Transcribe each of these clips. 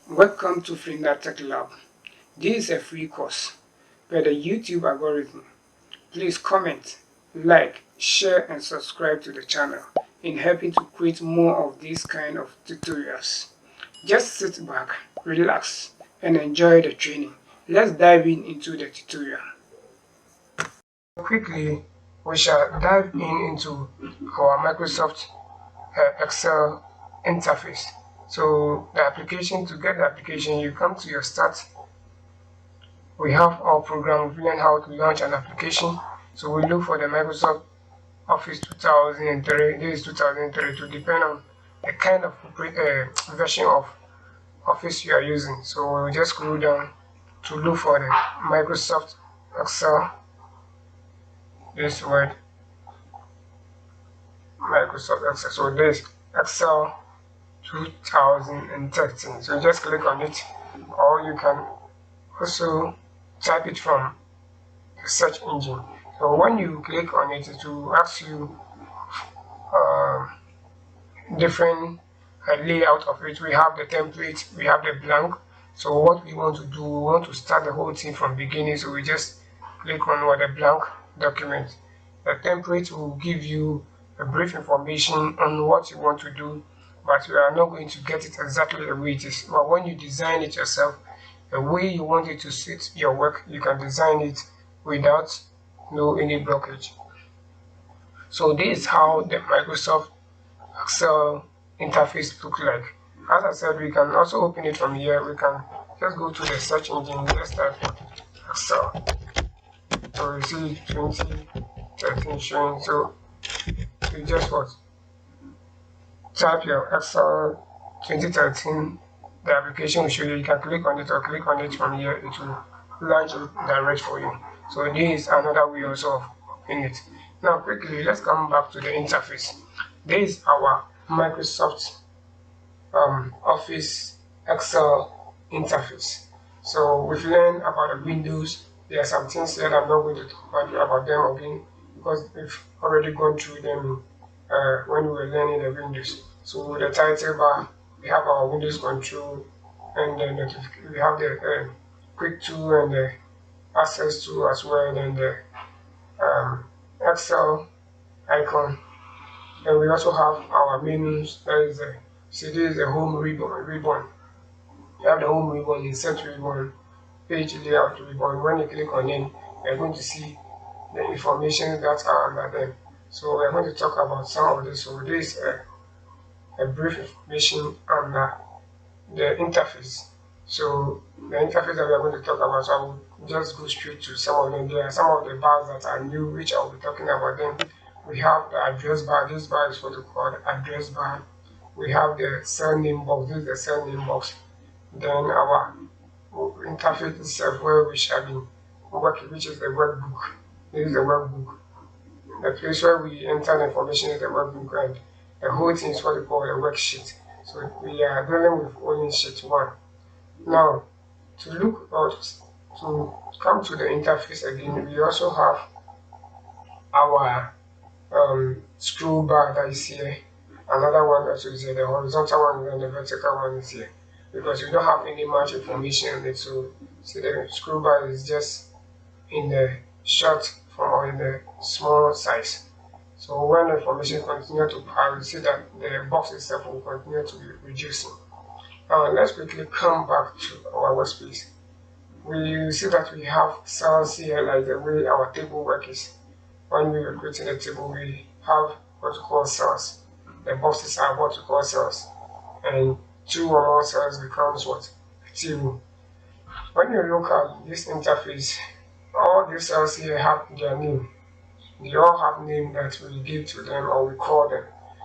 Welcome to Flinda Tech Lab. This is a free course by the YouTube algorithm. Please comment, like, share and subscribe to the channel in helping to create more of these kind of tutorials. Just sit back, relax and enjoy the training. Let's dive into the tutorial. Quickly, we shall dive into our Microsoft Excel interface. So the application, to get the application, you come to your start. We have our program. We learn how to launch an application. So we look for the Microsoft Office 2003. This is 2003 to depend on the kind of version of Office you are using. So we just scroll down to look for the Microsoft Excel. This word Microsoft Excel. So this Excel 2013. So just click on it, or you can also type it from the search engine. So when you click on it, it will ask you different layout of it. We have the template, we have the blank. So what we want to do, we want to start the whole thing from beginning. So we just click on what the blank document. The template will give you a brief information on what you want to do, but you are not going to get it exactly the way it is. But when you design it yourself, the way you want it to suit your work, you can design it without any blockage. So this is how the Microsoft Excel interface look like. As I said, we can also open it from here. We can just go to the search engine. Let's type Excel. So you see 2013 showing. So you just what? Type your Excel 2013. The application will show you. You can click on it or click on it from here. It will launch it direct for you. So this is another way also of opening it. Now quickly, let's come back to the interface. This is our Microsoft Office Excel interface. So we've learned about the Windows. There are some things that I'm not going to talk about them again because we've already gone through them when we were learning the Windows. So with the title bar, we have our Windows control, and then we have the quick tool and the access tool as well, and the Excel icon. And we also have our menus. That is this is the home ribbon. You have the home ribbon, insert ribbon, page layout ribbon. When you click on it, you're going to see the information that are under them. So we're going to talk about some of this. So this is a brief information on the interface. So the interface that we're going to talk about, so I will just go straight to some of them. There are some of the bars that are new, which I will be talking about them. We have the address bar. This bar is what we call the address bar. We have the cell name box. This is the cell name box. Then our interface itself, where we shall be working, which is the workbook. This is the workbook. The place where we enter the information is the workbook, and the whole thing is what we call a worksheet. So we are dealing with only sheet 1. Now, to look out, to come to the interface again, we also have our scroll bar that is here. Another one also is here, the horizontal one and the vertical one is here. Because we don't have any much information on it, so see the scroll bar is just in the short form or in the small size. So when the information continues to pass, you see that the box itself will continue to be reducing. Now let's quickly come back to our workspace. We see that we have cells here like the way our table work is. When we are creating the table, we have what we call cells. The boxes are what we call cells. And 2 or more cells becomes what? A table. When you look at this interface, all these cells here have their name. They all have name that we give to them or we call them.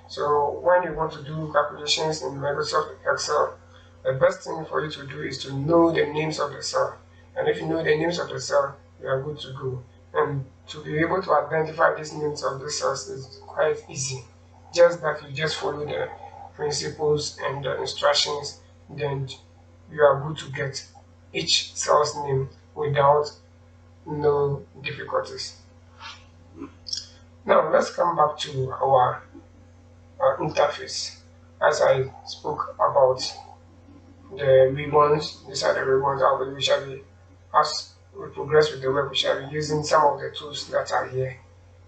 So when you want to do calculations in Microsoft Excel, the best thing for you to do is to know the names of the cell. And if you know the names of the cell, you are good to go. And to be able to identify these names of the cells is quite easy. Just that you just follow the principles and the instructions, then you are good to get each cell's name without no difficulties. Now let's come back to our interface. As I spoke about, the ribbons. These are the ribbons we shall be, as we progress with the web, we shall be using some of the tools that are here.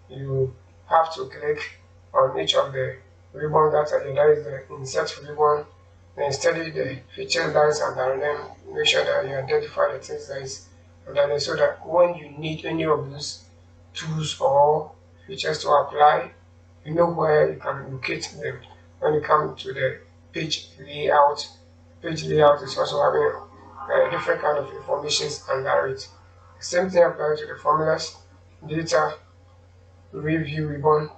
You have to click on each of the ribbons that are here. That is the insert ribbon. Then study the features that is under them. Make sure that you identify the things that is under them, so that when you need any of those tools or features to apply, you know where you can locate them. When you come to the page layout is also having different kind of informations under it. Same thing applies to the formulas, data, review ribbon,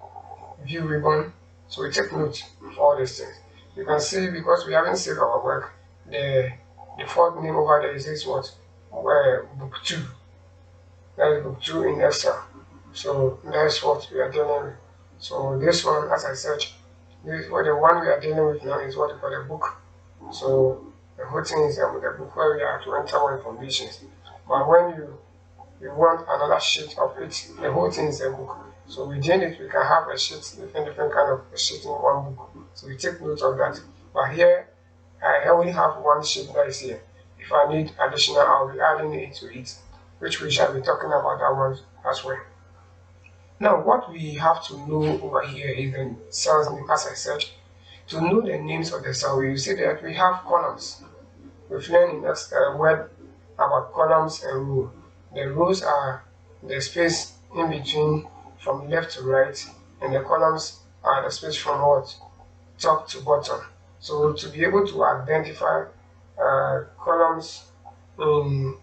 view ribbon. So we take note of all these things. You can see, because we haven't saved our work, the default name over there is what? Book 2. That is book 2 in Excel. So that's what we are dealing with. So this one, as I said, the one we are dealing with now is what we call the book. So the whole thing is the book where we are to enter more information. But when you want another sheet of it, the whole thing is a book. So within it, we can have a sheet, different kind of a sheet in one book. So we take note of that. But here, I only have one sheet that is here. If I need additional, I'll be adding it to it, which we shall be talking about that one as well. Now, what we have to know over here is the cell's name, as I said. To know the names of the cell, you see that we have columns. We've learned in next word about columns and rows. The rows are the space in between from left to right, and the columns are the space from what? Top to bottom. So to be able to identify columns in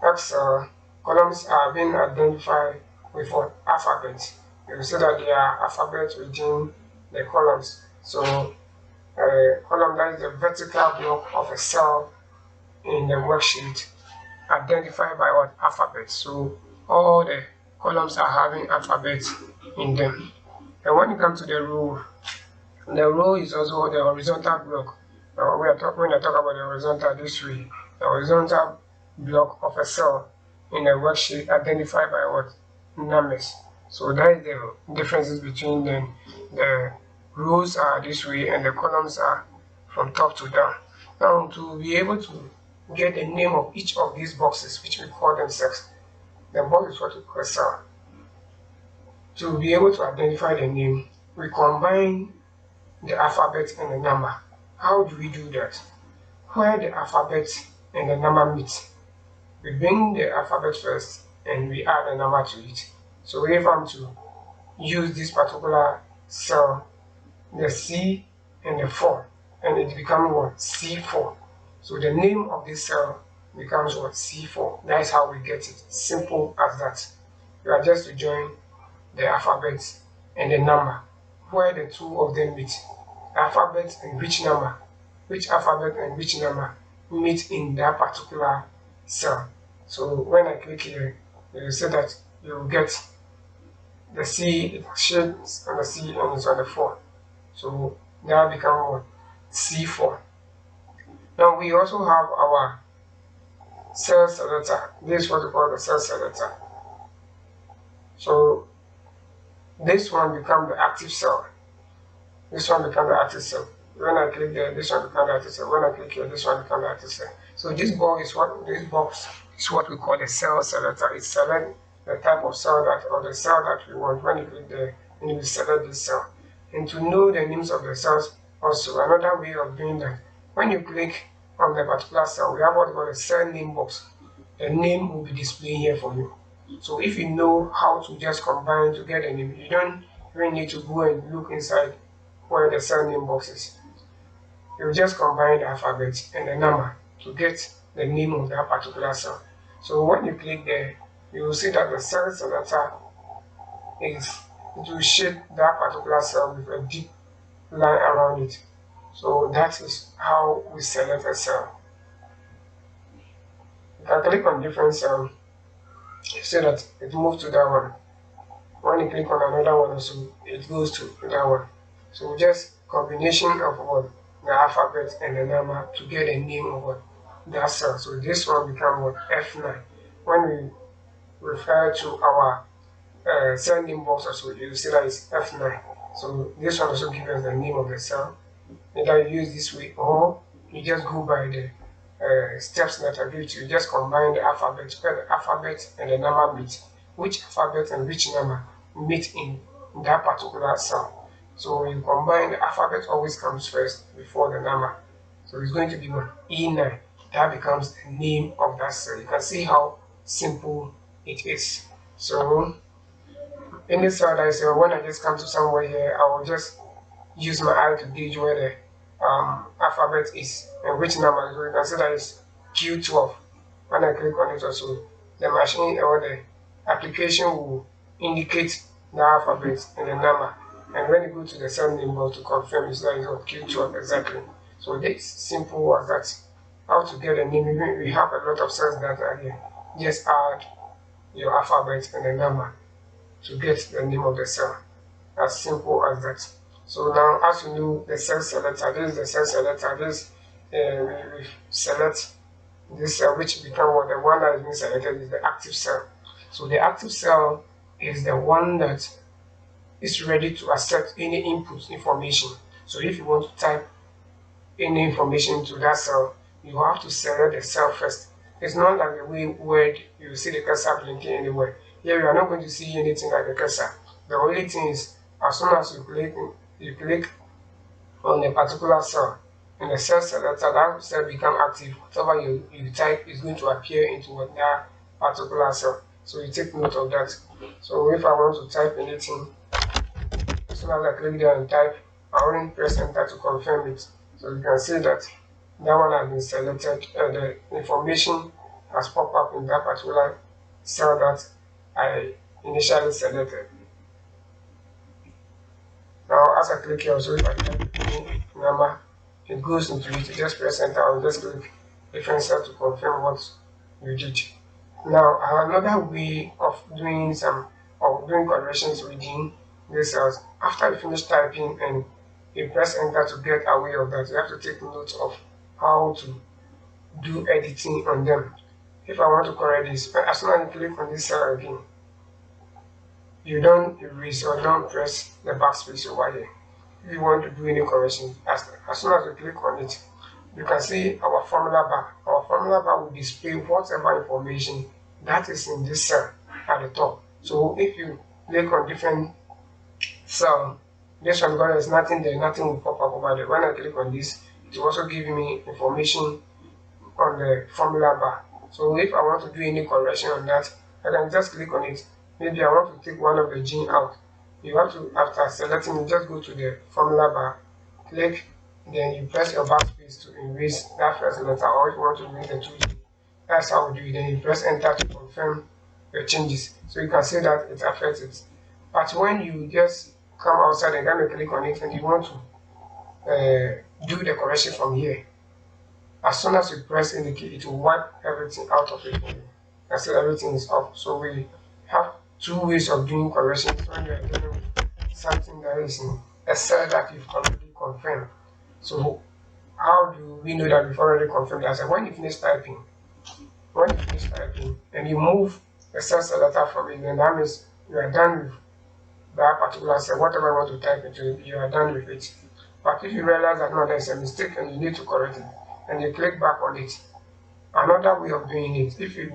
Excel, columns are being identified with what? Alphabet. You will see that there are alphabets within the columns. So column, that is the vertical block of a cell in the worksheet, identified by what? Alphabet. So all the columns are having alphabets in them. And when you come to the row is also the horizontal block. When I talk about the horizontal this way, the horizontal block of a cell in a worksheet identified by what? Numbers. So that is the differences between them. The rows are this way and the columns are from top to down. Now, to be able to get the name of each of these boxes, which we call them cells, the box is what we call cell. To be able to identify the name, we combine the alphabet and the number. How do we do that? Where the alphabet and the number meet, we bring the alphabet first and we add a number to it. So if I'm to use this particular cell, the C and the 4, and it becomes what? C4. So the name of this cell becomes what? C4. That is how we get it. Simple as that. You are just to join the alphabet and the number, where the two of them meet. Alphabet and which number? Which alphabet and which number meet in that particular cell? So when I click here, you will see that you will get the C, it shades on the C and it's on the 4. So that becomes what? C4. Now we also have our cell selector. This is what we call the cell selector. So this one becomes the active cell. This one becomes the active cell. When I click there, this one becomes the active cell. When I click here, this one becomes the active cell. So this box is what we call the cell selector. It selects the type of cell that, or the cell that we want. When you click there, and you select this cell. And to know the names of the cells, also another way of doing that, when you click on the particular cell, we have what we call a cell name box. The name will be displayed here for you. So if you know how to just combine to get a name, you don't really need to go and look inside where the cell name box is. You just combine the alphabet and the number to get the name of that particular cell. So when you click there, you will see that the cell selector it will shape that particular cell with a deep line around it. So that is how we select a cell. You can click on different cell, so that it moves to that one. When you click on another one also, it goes to that one. So just combination of what? The alphabet and the number to get a name of what? That cell. So this one becomes what? F9. When we refer to our cell name box also, you see that it's F9. So this one also gives us the name of the cell. Either you use this way or you just go by the steps that I give to you. Just combine the alphabet, where the alphabet and the number meet. Which alphabet and which number meet in that particular cell. So when you combine, the alphabet always comes first before the number. So it's going to be what? E9. That becomes the name of that cell. You can see how simple it is. So in this cell that is when I just come to somewhere here, I will just use my eye to gauge where the alphabet is and which number. So you can see that is Q12. When I click on it also, the machine or the application will indicate the alphabet and the number. And when you go to the cell name to confirm, it's like Q12 exactly. So this simple as that. How to get a name? We have a lot of cells that are here. Just add your alphabet and the number to get the name of the cell. As simple as that. So now, as you know, the cell selector, this is the cell selector. This we select this cell, which become what the one that is being selected is the active cell. So the active cell is the one that is ready to accept any input information. So if you want to type any information to that cell, you have to select the cell first. It's not like the way word you see the cursor blinking anywhere. Here you are not going to see anything like the cursor. The only thing is, as soon as you click on a particular cell in the cell selector, that cell become active. Whatever you type is going to appear into that particular cell. So you take note of that. So if I want to type anything, as soon as I click there and type, I only press enter to confirm it. So you can see that that one has been selected and the information has popped up in that particular cell that I initially selected. Now as I click here also, if I type any number, it goes into it. You just press enter or just click different cell to confirm what you did. Now another way of doing corrections within these cells, after you finish typing and you press enter to get away of that, you have to take note of how to do editing on them. If I want to correct this, as soon as you click on this cell again, you don't erase or don't press the backspace over here. If you want to do any correction, as soon as you click on it, you can see our formula bar. Our formula bar will display whatever information that is in this cell at the top. So if you click on different cell, this one, because there's nothing there, nothing will pop up over there. When I click on this, it will also give me information on the formula bar. So if I want to do any correction on that, I can just click on it. Maybe I want to take one of the gene out. You have to, after selecting it, just go to the formula bar, click, then you press your backspace to erase that first letter, or if you want to erase the 2G. That's how we do it. Then you press enter to confirm your changes. So you can see that it affects it. But when you just come outside and then click on it and you want to do the correction from here, as soon as you press indicate, it will wipe everything out of it and say everything is off. So we have two ways of doing corrections when you are dealing with something that is in a cell that you've already confirmed. So how do we know that we've already confirmed that? So when you finish typing, and you move the cell selector from it, then that means you are done with that particular cell. Whatever you want to type into it, you are done with it. But if you realize that no, there's a mistake and you need to correct it, and you click back on it, another way of doing it, if you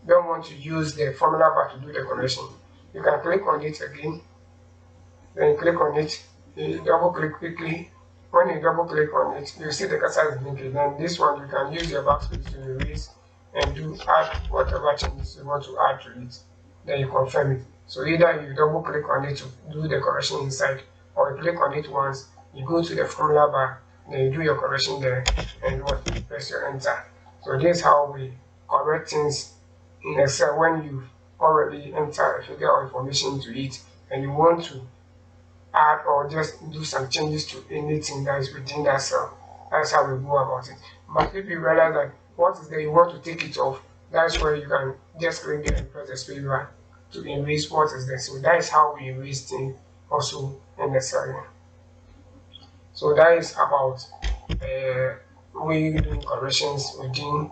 don't want to use the formula bar to do the correction, you can click on it again, then you click on it, you double click quickly. When you double click on it, you see the cursor is blinking. Then this one you can use your backspace to erase and add whatever changes you want to add to it. Then you confirm it. So either you double click on it to do the correction inside, or you click on it once, you go to the formula bar, then you do your correction there, and you press your enter. So this is how we correct things in Excel when you already enter a figure or information into it, and you want to add or just do some changes to anything that is within that cell. That's how we go about it. But if you realize that what is there, you want to take it off, that's where you can just click there and press the space bar to erase what is there. So that is how we erase things also in the cell. So that is about we doing corrections within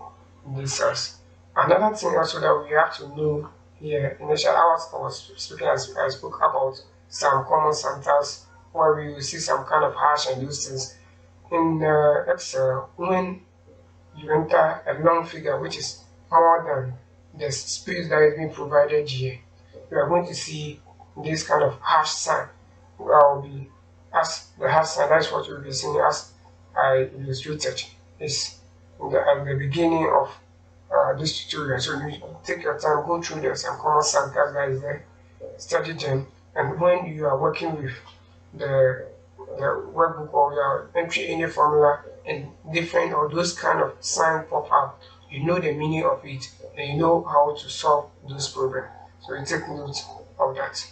the cells. Another thing also that we have to know here, initially I was speaking, as I spoke about some common syntax where we will see some kind of hash and those things. in Excel, when you enter a long figure which is more than the space that is being provided here, you are going to see this kind of hash sign. Will be as the hash sign. That's what you'll be seeing as I illustrated. Is at the beginning of this tutorial. So you take your time, go through the some common samples that is there, study them, and when you are working with the workbook or you are entering any formula and different or those kind of sign pop up, you know the meaning of it and you know how to solve those problems. So you take note of that.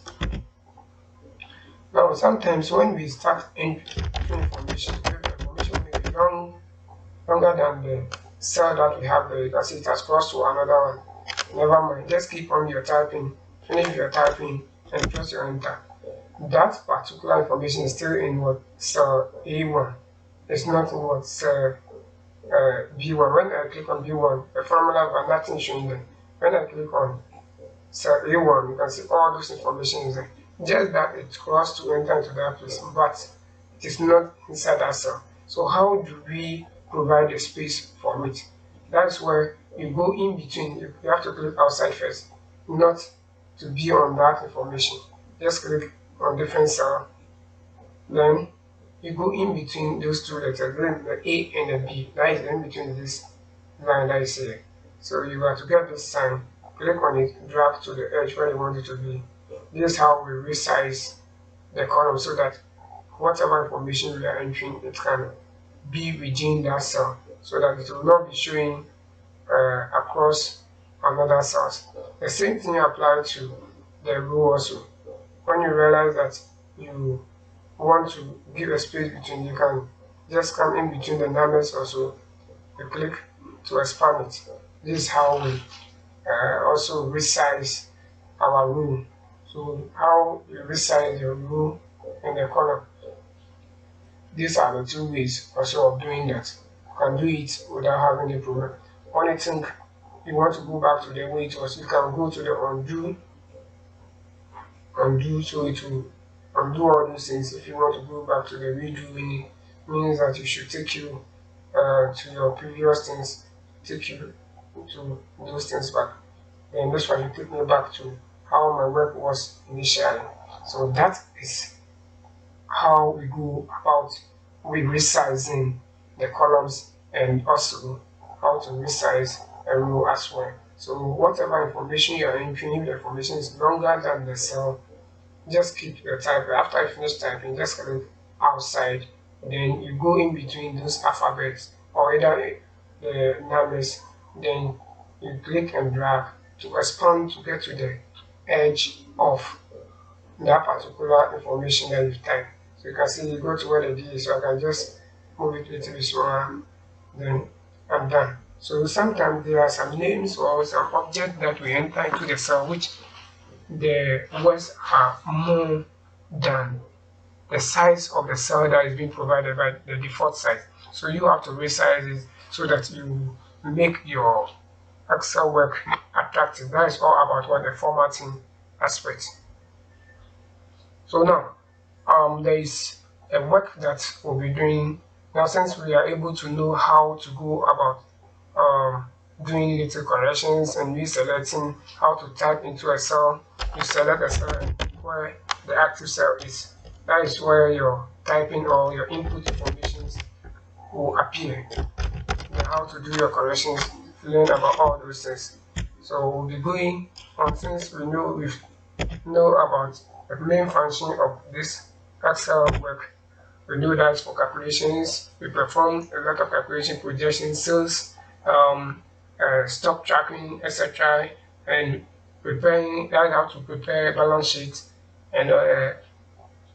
Now sometimes when we start entering information, the information may be longer than the cell that we have there. You can see it has crossed to another one. Never mind, just keep on your typing, finish your typing and press your enter. That particular information is still in what cell A1. It's not in what cell B1. When I click on B1, the formula but nothing showing there. When I click on cell A1, you can see all those information is there. Just that it crossed to enter into that place, but it is not inside that cell. So how do we provide a space for it? That's where you go in between. You have to click outside first, not to be on that information. Just click on different cell. Then you go in between those two letters, then the A and the B. That is in between this line that is here. So you have to get this sign, click on it, drag to the edge where you want it to be. This is how we resize the column so that whatever information we are entering, it can be within that cell so that it will not be showing across another cells. The same thing applies to the row also. When you realize that you want to give a space between, you can just come in between the numbers also. You click to expand it. This is how we also resize our row. So how you resize your row and the column. These are the two ways also of doing that. You can do it without having a problem. When you think you want to go back to the way it was, you can go to the undo, so it will undo all those things. If you want to go back to the redo, means that you should take you to your previous things, take you to those things back. Then this one you take me back to how my work was initially. So that is how we go about resizing the columns and also how to resize a row as well. So whatever information you are entering, if the information is longer than the cell, just keep your typing. After you finish typing, just click outside. Then you go in between those alphabets or either the numbers. Then you click and drag to expand to get to the edge of that particular information that you've typed. So you can see you go to where the D is, so I can just move it a little bit slower, then I'm done. So sometimes there are some names or some objects that we enter into the cell which the words are more than the size of the cell that is being provided by the default size. So you have to resize it so that you make your Excel work attractive. That is all about what the formatting aspect. So now there is a work that we'll be doing now. Since we are able to know how to go about doing little corrections and reselecting how to type into a cell, you select a cell and where the active cell is. That is where your typing or your input information will appear. And how to do your corrections, learn about all those things. So we'll be going on, since we know about the main function of this Excel work. We know that for calculations, we perform a lot of calculation, projections, sales, stock tracking, etc. And preparing, that's how to prepare balance sheet and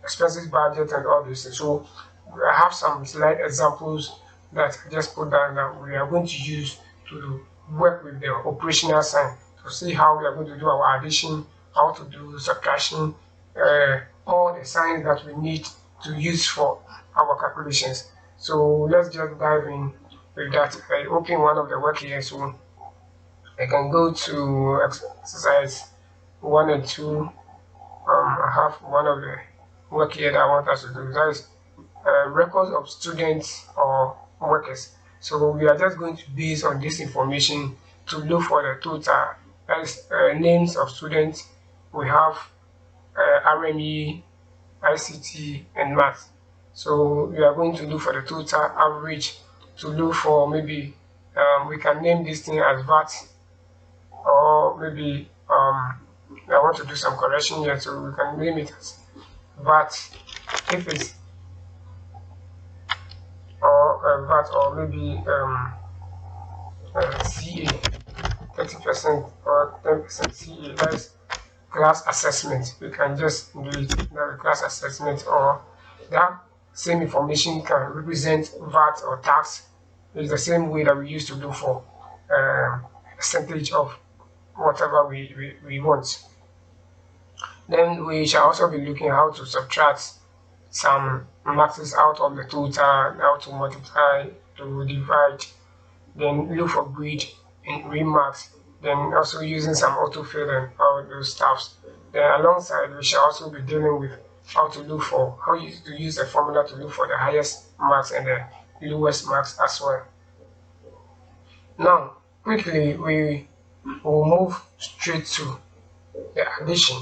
expenses budget and all this. So I have some slide examples that I just put down that we are going to use to work with the operational side to see how we are going to do our addition, how to do subtraction, all the signs that we need to use for our calculations. So let's just dive in with that. I open one of the work here, so I can go to exercise 1 and 2. I have one of the work here that I want us to do. That is records of students or workers. So we are just going to base on this information to look for the total as names of students. We have RME, ICT, and math. So we are going to look for the total average to look for maybe we can name this thing as VAT, or maybe I want to do some correction here, so we can name it as VAT if it's or VAT, or maybe CA 30% or 10% CA. That's class assessment. We can just do it that class assessment, or that same information can represent VAT or tax. It's the same way that we used to do for percentage of whatever we want. Then we shall also be looking how to subtract some maxes out of the total, how to multiply, to divide, then look for grid and remarks, then also using some autofill and all those stuffs. Then alongside, we shall also be dealing with how to look for, how to use a formula to look for the highest marks and the lowest marks as well. Now, quickly, we will move straight to the addition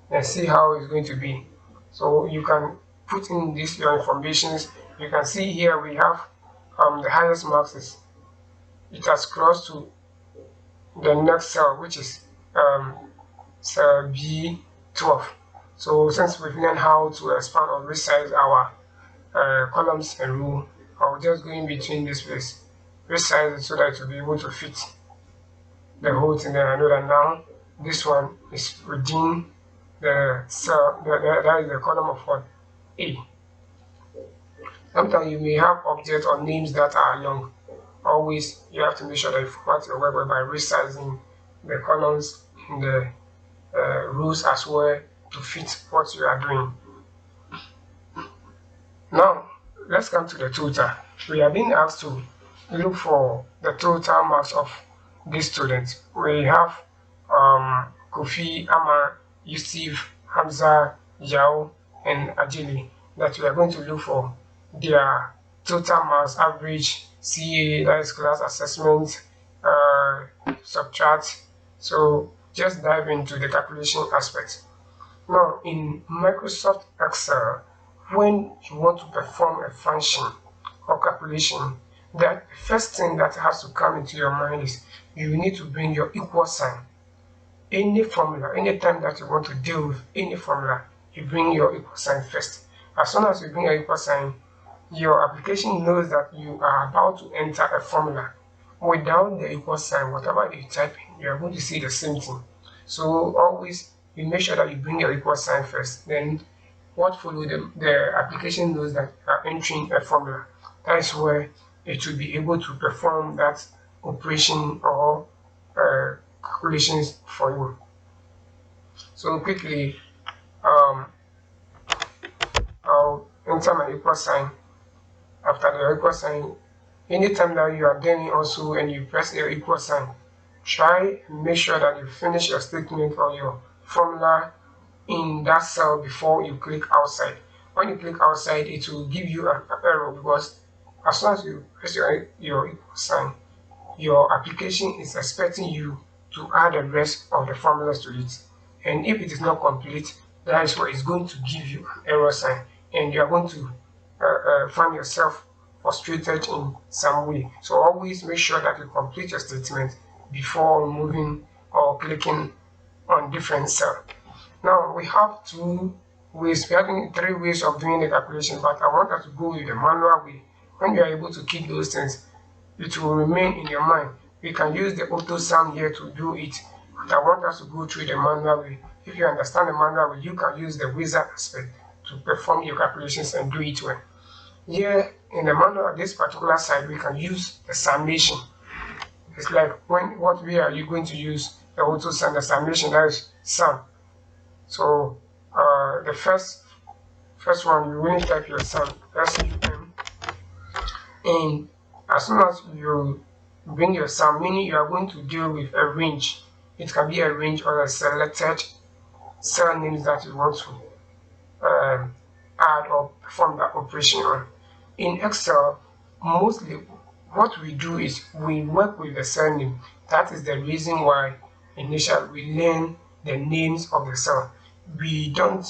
and see how it's going to be. So you can put in this your informations. You can see here we have the highest marks is, it has crossed to the next cell, which is cell B12. So since we've learned how to expand or resize our columns and row, I'll just go in between this place, resize it so that it will be able to fit the whole thing. Then I know that now this one is within the cell, that is the column of what? A. Sometimes you may have objects or names that are long. Always you have to make sure that you format your web by resizing the columns in the rows as well to fit what you are doing. Now let's come to the total. We are being asked to look for the total marks of these students. We have Kofi, Ama, Yusuf, Hamza, Yao, and Ajili that we are going to look for their total marks, average, CA, that is class assessment, subtract. So just dive into the calculation aspect. Now in Microsoft Excel, when you want to perform a function or calculation, the first thing that has to come into your mind is you need to bring your equal sign. Any formula, anytime that you want to deal with any formula, you bring your equal sign first. As soon as you bring your equal sign, your application knows that you are about to enter a formula. Without the equal sign, whatever you type in, you are going to see the same thing. So always you make sure that you bring your equal sign first. Then what follows, the application knows that you are entering a formula. That is where it will be able to perform that operation or calculations for you. So quickly, I'll enter my equal sign. After the equal sign, anytime that you are doing also and you press the equal sign, try and make sure that you finish your statement or your formula in that cell before you click outside. When you click outside, it will give you an error because as soon as you press your equal sign, your application is expecting you to add the rest of the formulas to it. And if it is not complete, that is where it's going to give you an error sign and you are going to find yourself frustrated in some way. So always make sure that you complete your statement before moving or clicking on different cell. Now we have two ways, we have three ways of doing the calculation, but I want us to go with the manual way. When you are able to keep those things, it will remain in your mind. We can use the auto sum here to do it, but I want us to go through the manual way. If you understand the manual way, you can use the wizard aspect to perform your calculations and do it well. Here in the manual, this particular side, we can use the summation. It's like what way are you going to use the auto sum? The summation, that is sum. So the first one, you will type your sum, SUM, and as soon as you bring your sum, meaning you are going to deal with a range. It can be a range or a selected cell names that you want to add or perform that operation on. In Excel, mostly what we do is we work with the cell name. That is the reason why initially we learn the names of the cell. We don't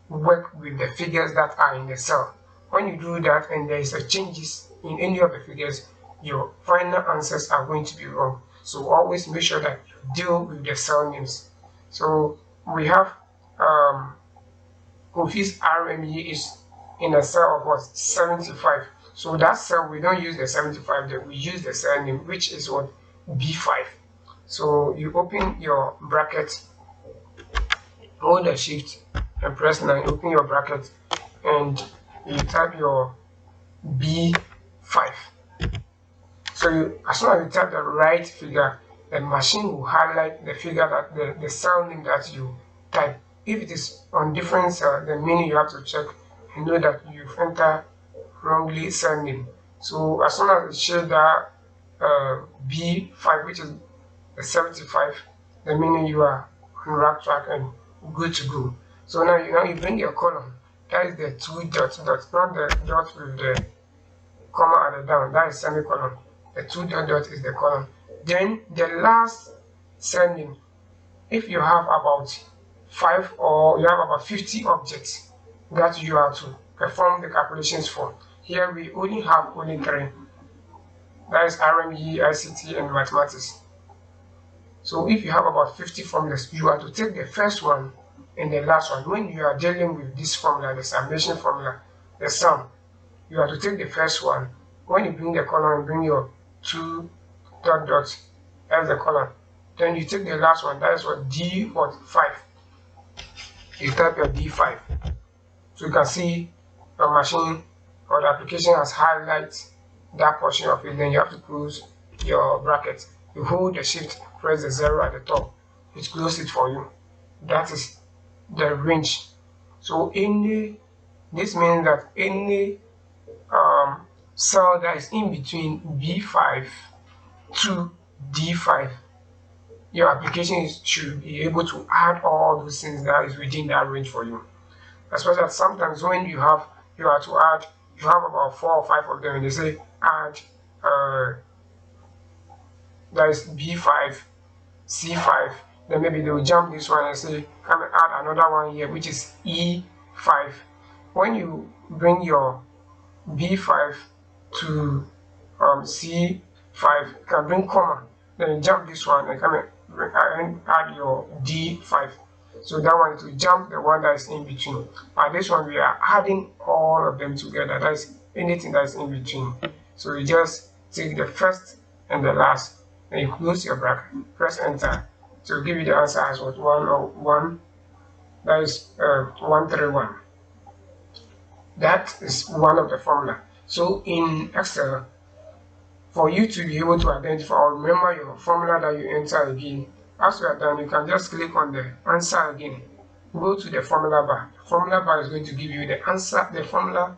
work with the figures that are in the cell. When you do that and there is a changes in any of the figures, your final answers are going to be wrong. So always make sure that you deal with the cell names. So we have Kofi's RME is in a cell of what, 75. So that cell, we don't use the 75 there, we use the cell name, which is what, B5. So you open your bracket, hold the shift and press 9, open your bracket, and you type your B5. So as soon as you type the right figure, the machine will highlight the figure that the cell name that you type. If it is on different cell, then meaning you have to check and know that you've entered wrongly cell name. So as soon as it shows that B5, which is the 75, then meaning you are on right track and good to go. So now you bring your column. That is the two dots, not the dot with the comma at the down. That is semicolon. The two dot is the column. Then the last cell name, if you have about 5 or you have about 50 objects that you have to perform the calculations for. Here we only have 3. That is RME, ICT, and mathematics. So if you have about 50 formulas, you have to take the first one and the last one. When you are dealing with this formula, the summation formula, the sum, you have to take the first one. When you bring the column, bring your 2 dots as the column. Then you take the last one, that is what D5. You type your D5. So you can see your machine or the application has highlighted that portion of it. Then you have to close your bracket. You hold the shift, press the 0 at the top. It closes it for you. That is the range. So this means that any cell that is in between B5 to D5, your application should be able to add all those things that is within that range for you. Especially that sometimes when you have to add, you have about 4 or 5 of them, and they say add that is B5, C5, then maybe they will jump this one and say come and add another one here, which is E5. When you bring your B5 to C5, you can bring comma, then you jump this one and come and add your D5. So that one to jump the one that is in between. But this one we are adding all of them together. That is anything that is in between. So you just take the first and the last, and you close your bracket, press enter to give you the answer as what 101. That is 131. That is one of the formula. So in Excel, for you to be able to identify or remember your formula that you enter again, as you are done, you can just click on the answer again. Go to the formula bar. The formula bar is going to give you the answer, the formula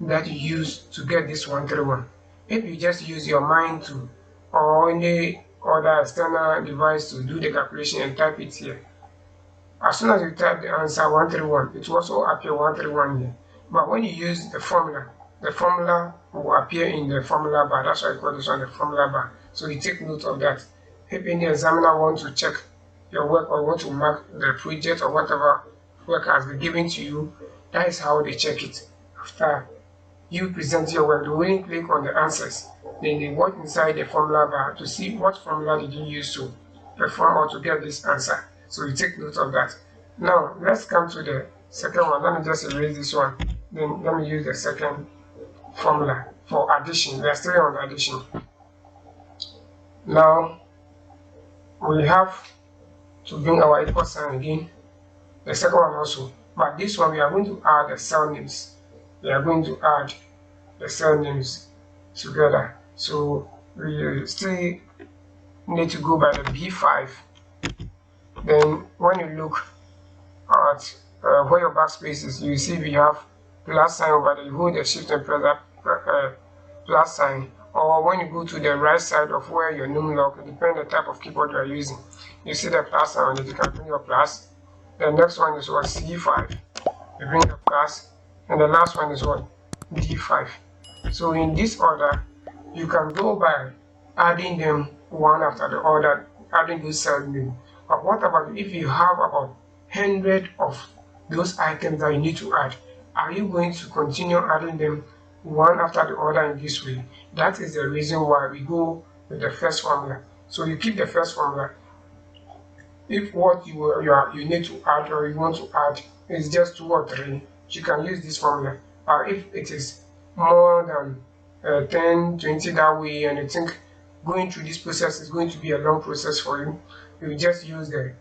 that you use to get this 131. If you just use your mind to, or any other external device to do the calculation and type it here, as soon as you type the answer 131, it will also appear 131 here. But when you use the formula will appear in the formula bar. That's why I call this one the formula bar. So you take note of that. If any examiner wants to check your work or want to mark the project or whatever work has been given to you, that is how they check it. After you present your work, they will click on the answers. Then they work inside the formula bar to see what formula did you use to perform or to get this answer. So you take note of that. Now let's come to the second one. Let me just erase this one. Then let me use the second formula for addition. We are still on addition. Now we have to bring our equal sign again. The second one also. But this one we are going to add the cell names. We are going to add the cell names together. So we still need to go by the B5. Then when you look at where your backspace is, you see we have plus sign over there. You hold the shift and press that plus sign. Or when you go to the right side of where your num lock, depending on the type of keyboard you are using, you see the plus sign on it. You can bring your plus. The next one is what C5. You bring the plus. and the last one is what? D5. So in this order, you can go by adding them one after the other, adding those cell names. But what about if you have about 100 of those items that you need to add? Are you going to continue adding them one after the other in this way? That is the reason why we go with the first formula. So you keep the first formula. If what you need to add or you want to add is just 2 or 3, you can use this formula. Or if it is more than 10, 20 that way, and you think going through this process is going to be a long process for you, you just use the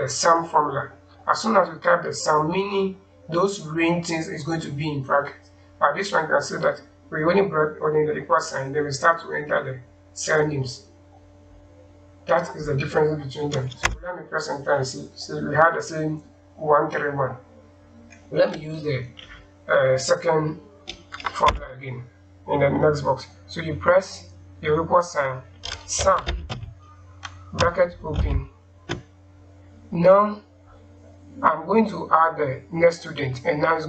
sum formula. As soon as you type the sum, meaning those range things is going to be in brackets. But this one you can see that we only brought only the equal sign, then we start to enter the cell names. That is the difference between them. So let me press enter and see. So we have the same 131. Let me use the second formula again in the next box. So you press your equal sign, sum, bracket open. Now I'm going to add the next student, and now the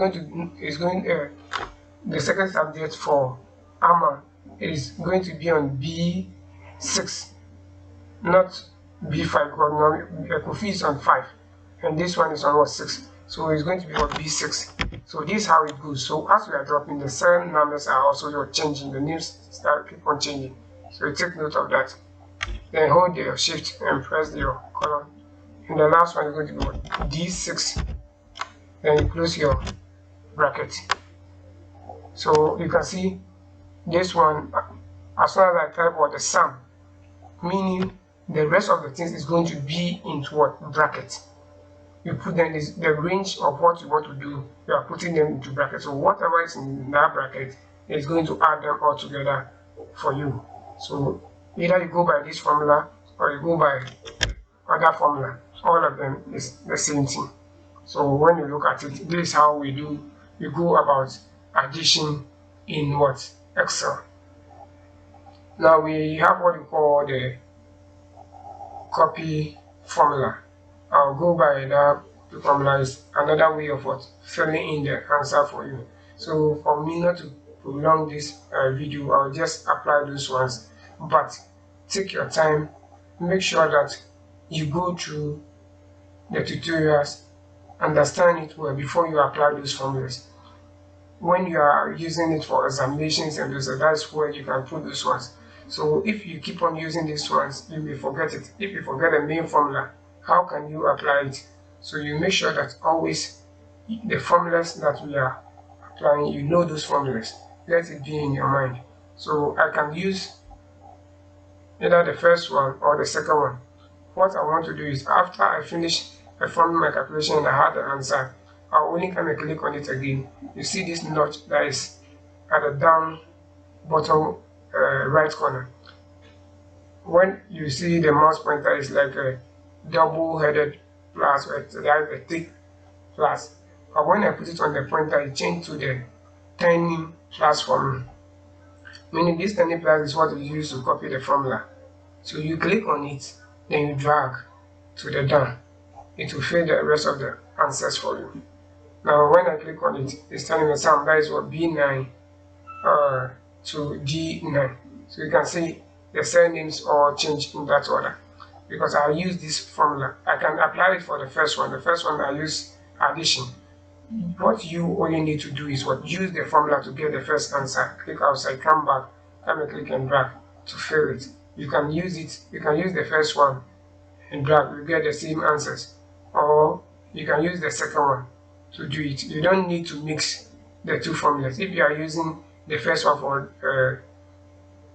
second subject for AMA is going to be on B6, not B5, because now Kofi is on 5, and this one is on what, 6. So it's going to be on B6. So this is how it goes. So as we are dropping, the cell numbers are also changing. The names start keep on changing. So you take note of that. Then hold the shift and press your column. And the last one is going to be what? D6. Then you close your bracket. So you can see this one, as soon as I type what the sum, meaning the rest of the things is going to be into what? Bracket. You put them in the range of what you want to do, you are putting them into bracket. So whatever is in that bracket is going to add them all together for you. So either you go by this formula or you go by other formula. All of them is the same thing. So when you look at it, this is how we go about addition in what? Excel. Now we have what we call the copy formula. I'll go by that. The formula is another way of what? Filling in the answer for you. So for me not to prolong this video, I'll just apply those ones. But take your time, make sure that you go through the tutorials, understand it well before you apply those formulas. When you are using it for examinations and those, that's where you can put those ones. So if you keep on using these ones, you will forget it. If you forget the main formula, how can you apply it? So you make sure that always the formulas that we are applying, you know those formulas. Let it be in your mind. So I can use either the first one or the second one. What I want to do is after I finish performing my calculation and I have the answer, I'll only come and click on it again. You see this notch that is at the down bottom right corner. When you see the mouse pointer is like a double-headed plus, or like a thick plus. But when I put it on the pointer, it changes to the tiny plus for me. Meaning this tiny plus is what you use to copy the formula. So you click on it, then you drag to the down. It will fill the rest of the answers for you. Now when I click on it, it's telling me some that is what B9 to D9. So you can see the cell names all change in that order. Because I use this formula. I can apply it for the first one. The first one I use addition. What you only need to do is what? Use the formula to get the first answer. Click outside, come back, come and click and drag to fill it. You can use the first one and drag, you get the same answers. Or you can use the second one to do it. You don't need to mix the two formulas. If you are using the first one for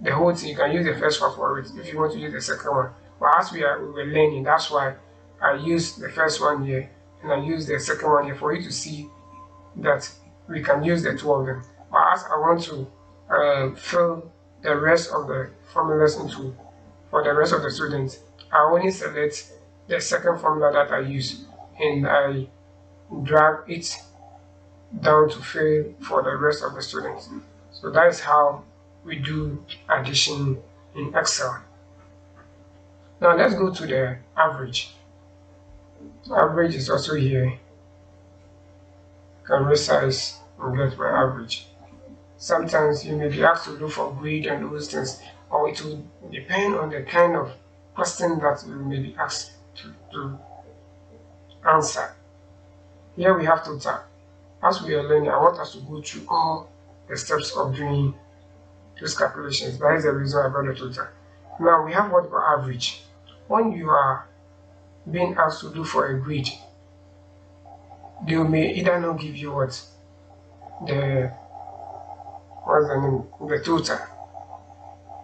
the whole thing, you can use the first one for it if you want to use the second one. But as we were learning, that's why I use the first one here and I use the second one here for you to see that we can use the two of them. But as I want to fill the rest of the formulas into for the rest of the students, I only select the second formula that I use and I drag it down to fill for the rest of the students. So that is how we do addition in Excel. Now let's go to the average. Average is also here. You can resize and get my average. Sometimes you may be asked to look for grade and those things, or it will depend on the kind of question that you may be asked to answer. Here we have total. As we are learning, I want us to go through all the steps of doing those calculations. That is the reason I brought the total. Now we have what we call average. When you are being asked to look for a grade, they may either not give you the what's the name, the total.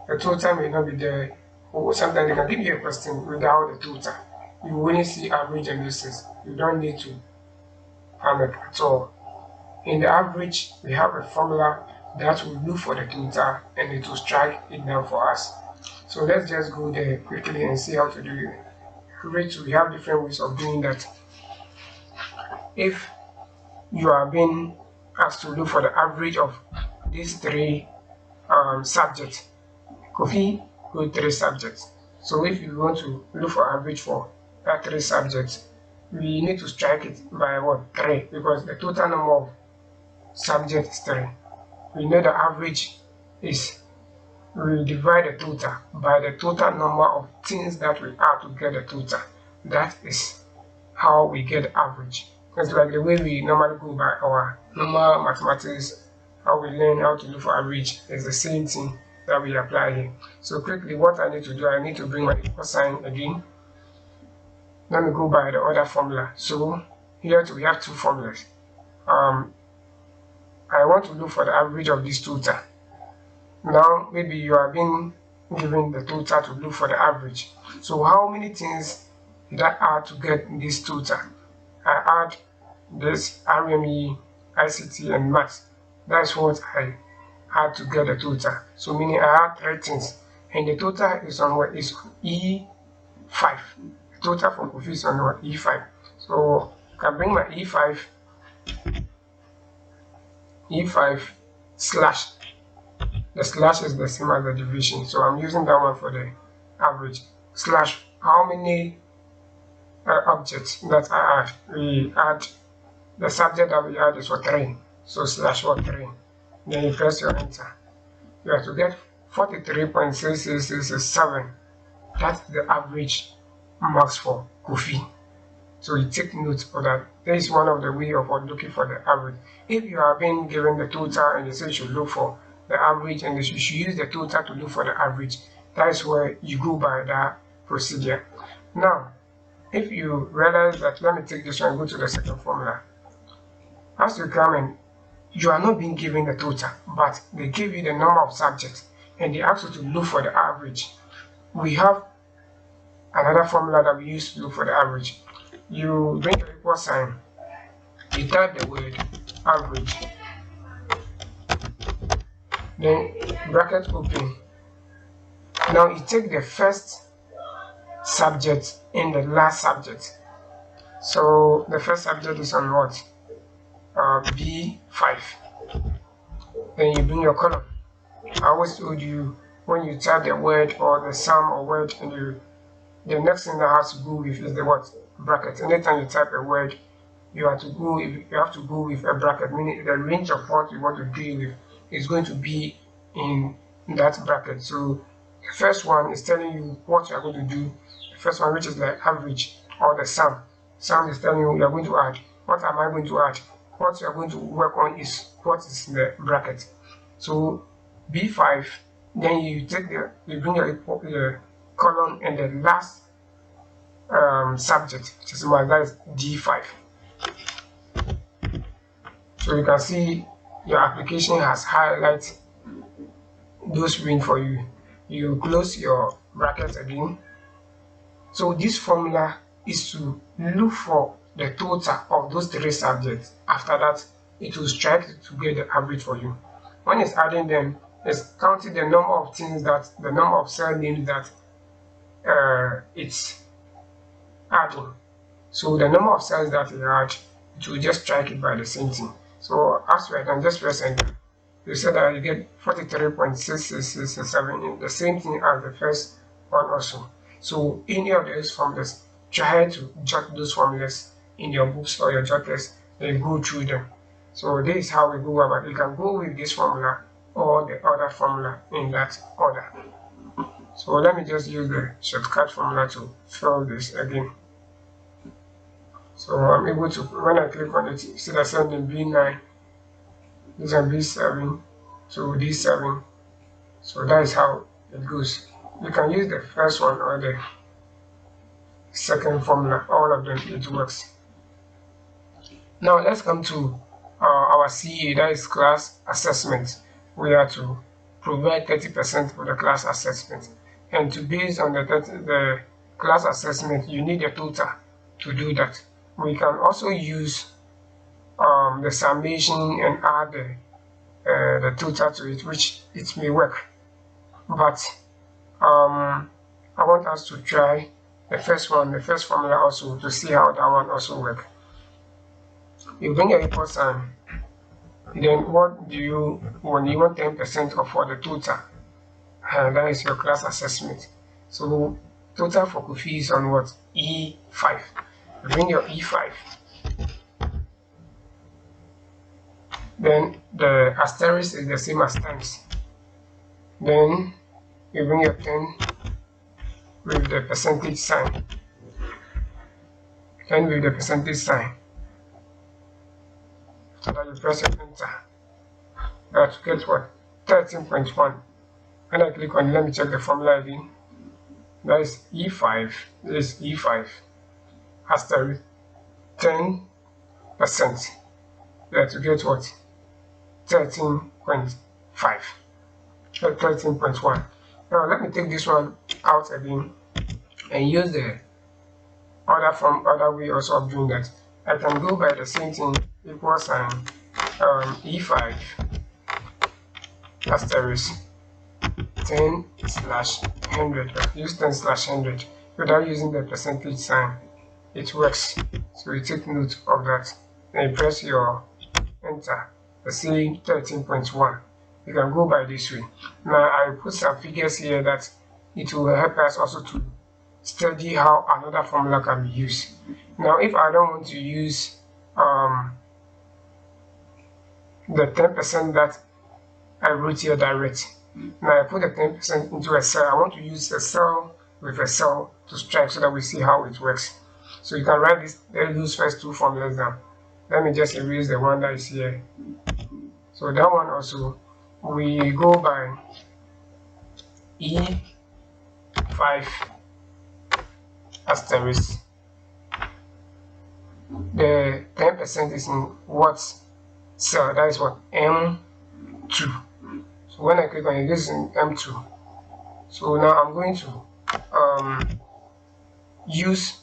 The total may not be there, or sometimes they can give you a question without the total. You will only see average and distance. You don't need to panic at all. In the average, we have a formula that will look for the total and it will strike it down for us. So let's just go there quickly and see how to do it. We have different ways of doing that. If you are being asked to look for the average of these three subjects, Kofi got 3 subjects. So if you want to look for average for that 3 subjects, we need to strike it by what? 3, because the total number of subjects is 3. We know the average is, we divide the total by the total number of things that we add to get the total. That is how we get the average. It's like the way we normally go by our normal mathematics, how we learn how to look for average is the same thing that we apply here. So quickly, what I need to do, I need to bring my equal sign again. Let me go by the other formula. So here we have 2 formulas. I want to look for the average of this total. Now maybe you are being given the total to look for the average. So how many things did I add to get this total? I add this RME, ICT and math. That's what I had to get the total. So meaning I had 3 things, and the total is on what is E5. The total for Kofi is on what E5. So I can bring my E5 slash. The slash is the same as the division, so I'm using that one for the average. Slash how many objects that I add. We add the subject that we add is for 3. So slash what 3. Then you press your enter. You have to get 43.6667. That's the average marks for Kofi. So you take note of that. This is one of the way of looking for the average. If you are being given the total and you say you should look for the average and you should use the total to look for the average, that is where you go by that procedure. Now, if you realize that, let me take this one and go to the second formula. As you come in, you are not being given the total, but they give you the number of subjects and they ask you to look for the average. We have another formula that we use to look for the average. You bring your equal sign, you type the word average, then bracket open. Now you take the first subject and the last subject. So the first subject is on what? B5. Then you bring your column. I always told you, when you type the word or the sum or word, and the next thing that has to go with is the what? Bracket. Anytime you type a word, you have to go with a bracket, meaning the range of what you want to deal with is going to be in that bracket. So the first one is telling you what you are going to do. The first one, which is the average or the sum. Sum is telling you are going to add. What am I going to add? What you are going to work on is what is in the bracket. So B5, then you bring your column and the last subject, which is that is D5. So you can see your application has highlighted those range for you. You close your bracket again. So this formula is to look for the total of those 3 subjects. After that, it will strike to get the average for you. When it's adding them, it's counting the number of things the number of cell names that it's adding. So the number of cells that you add, it will just strike it by the same thing. So after I can just press enter. You said that you get 43.6667, the same thing as the first one also. So any of those formulas, try to jot those formulas in your books or your jotters and go through them. So this is how we go about it. You can go with this formula or the other formula in that order. So let me just use the shortcut formula to fill this again. So I'm able to, when I click on it, you see that send in B9, this one B7 to D7. So that is how it goes. You can use the first one or the second formula, all of them, it works. Now let's come to our CA, that is class assessment. We are to provide 30% of the class assessment, and to base on the class assessment, you need a total to do that. We can also use the summation and add the total to it, which it may work, but I want us to try the first one, the first formula also, to see how that one also works. You bring a equal sign, then what do you want? You want 10% of for the total, and that is your class assessment. So total for Kofi is on what? E5. You bring your E5, then the asterisk is the same as times. Then you bring your 10 with the percentage sign. 10 with the percentage sign. So that you press your enter. To get what? 13.1. When I click on it, let me check the formula again. That is E5. This is E5 asterisk 10%. To get what? 13.5. 13.1. Now let me take this one out again and use the other way also of doing that. I can go by the same thing, equal sign E5 asterisk 10/100. Use 10/100 without using the percentage sign. It works. So you take note of that. Then you press your enter. The same 13.1. You can go by this way. Now I put some figures here that it will help us also to study how another formula can be used. Now if I don't want to use the 10% that I wrote here direct, now I put the 10% into a cell. I want to use a cell with a cell to strike so that we see how it works. So you can write this, those first two formulas down. Let me just erase the one that is here. So that one also, we go by E5 asterisk. The 10% is in what cell? That is what? M2. So when I click on it, this is in M2. So now I'm going to use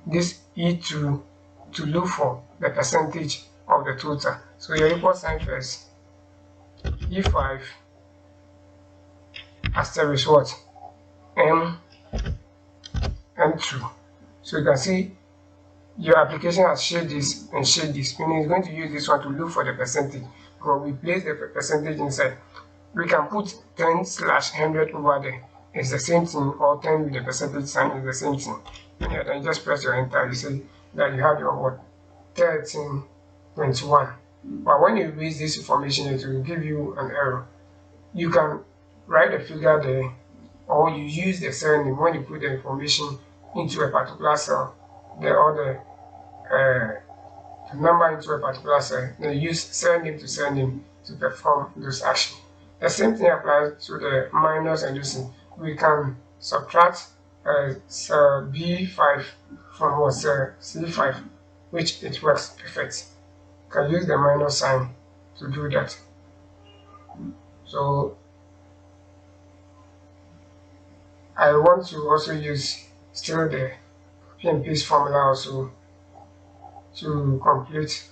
this E2 to look for the percentage of the total. So your equal sign first, E5 asterisk what? M2. So you can see your application has shared this and shared this, meaning it's going to use this one to look for the percentage. Because we place the percentage inside, we can put 10/100 over there. It's the same thing, or 10 with the percentage sign is the same thing. And then just press your enter. You see that you have your what? 13.1. But when you read this information, it will give you an error. You can write a figure there, or you use the cell name when you put the information into a particular cell, the number into a particular cell. Then use cell name to perform those actions. The same thing applies to the minus and using. We can subtract cell B5 from what cell C5, which it works perfect. You can use the minus sign to do that. So I want to also use still the copy and paste formula also to complete.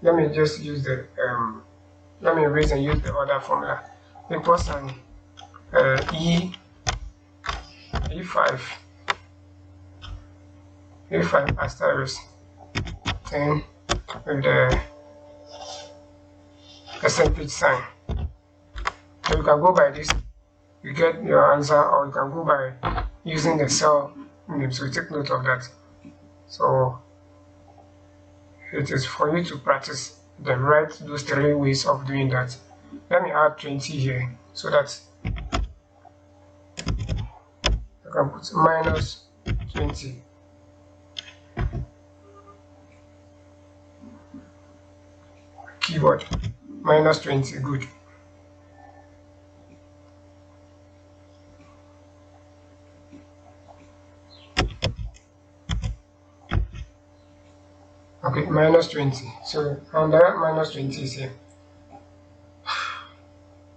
Let me just use the let me erase and use the other formula. Equal sign E5 asterisk 10 with the percentage sign. So you can go by this, you get your answer, or you can go by using the cell name. So take note of that. So it is for you to practice them. Write those 3 ways of doing that. Let me add 20 here so that I can put minus 20. Keyboard minus 20. Good. Okay, minus 20. So under minus 20 is here.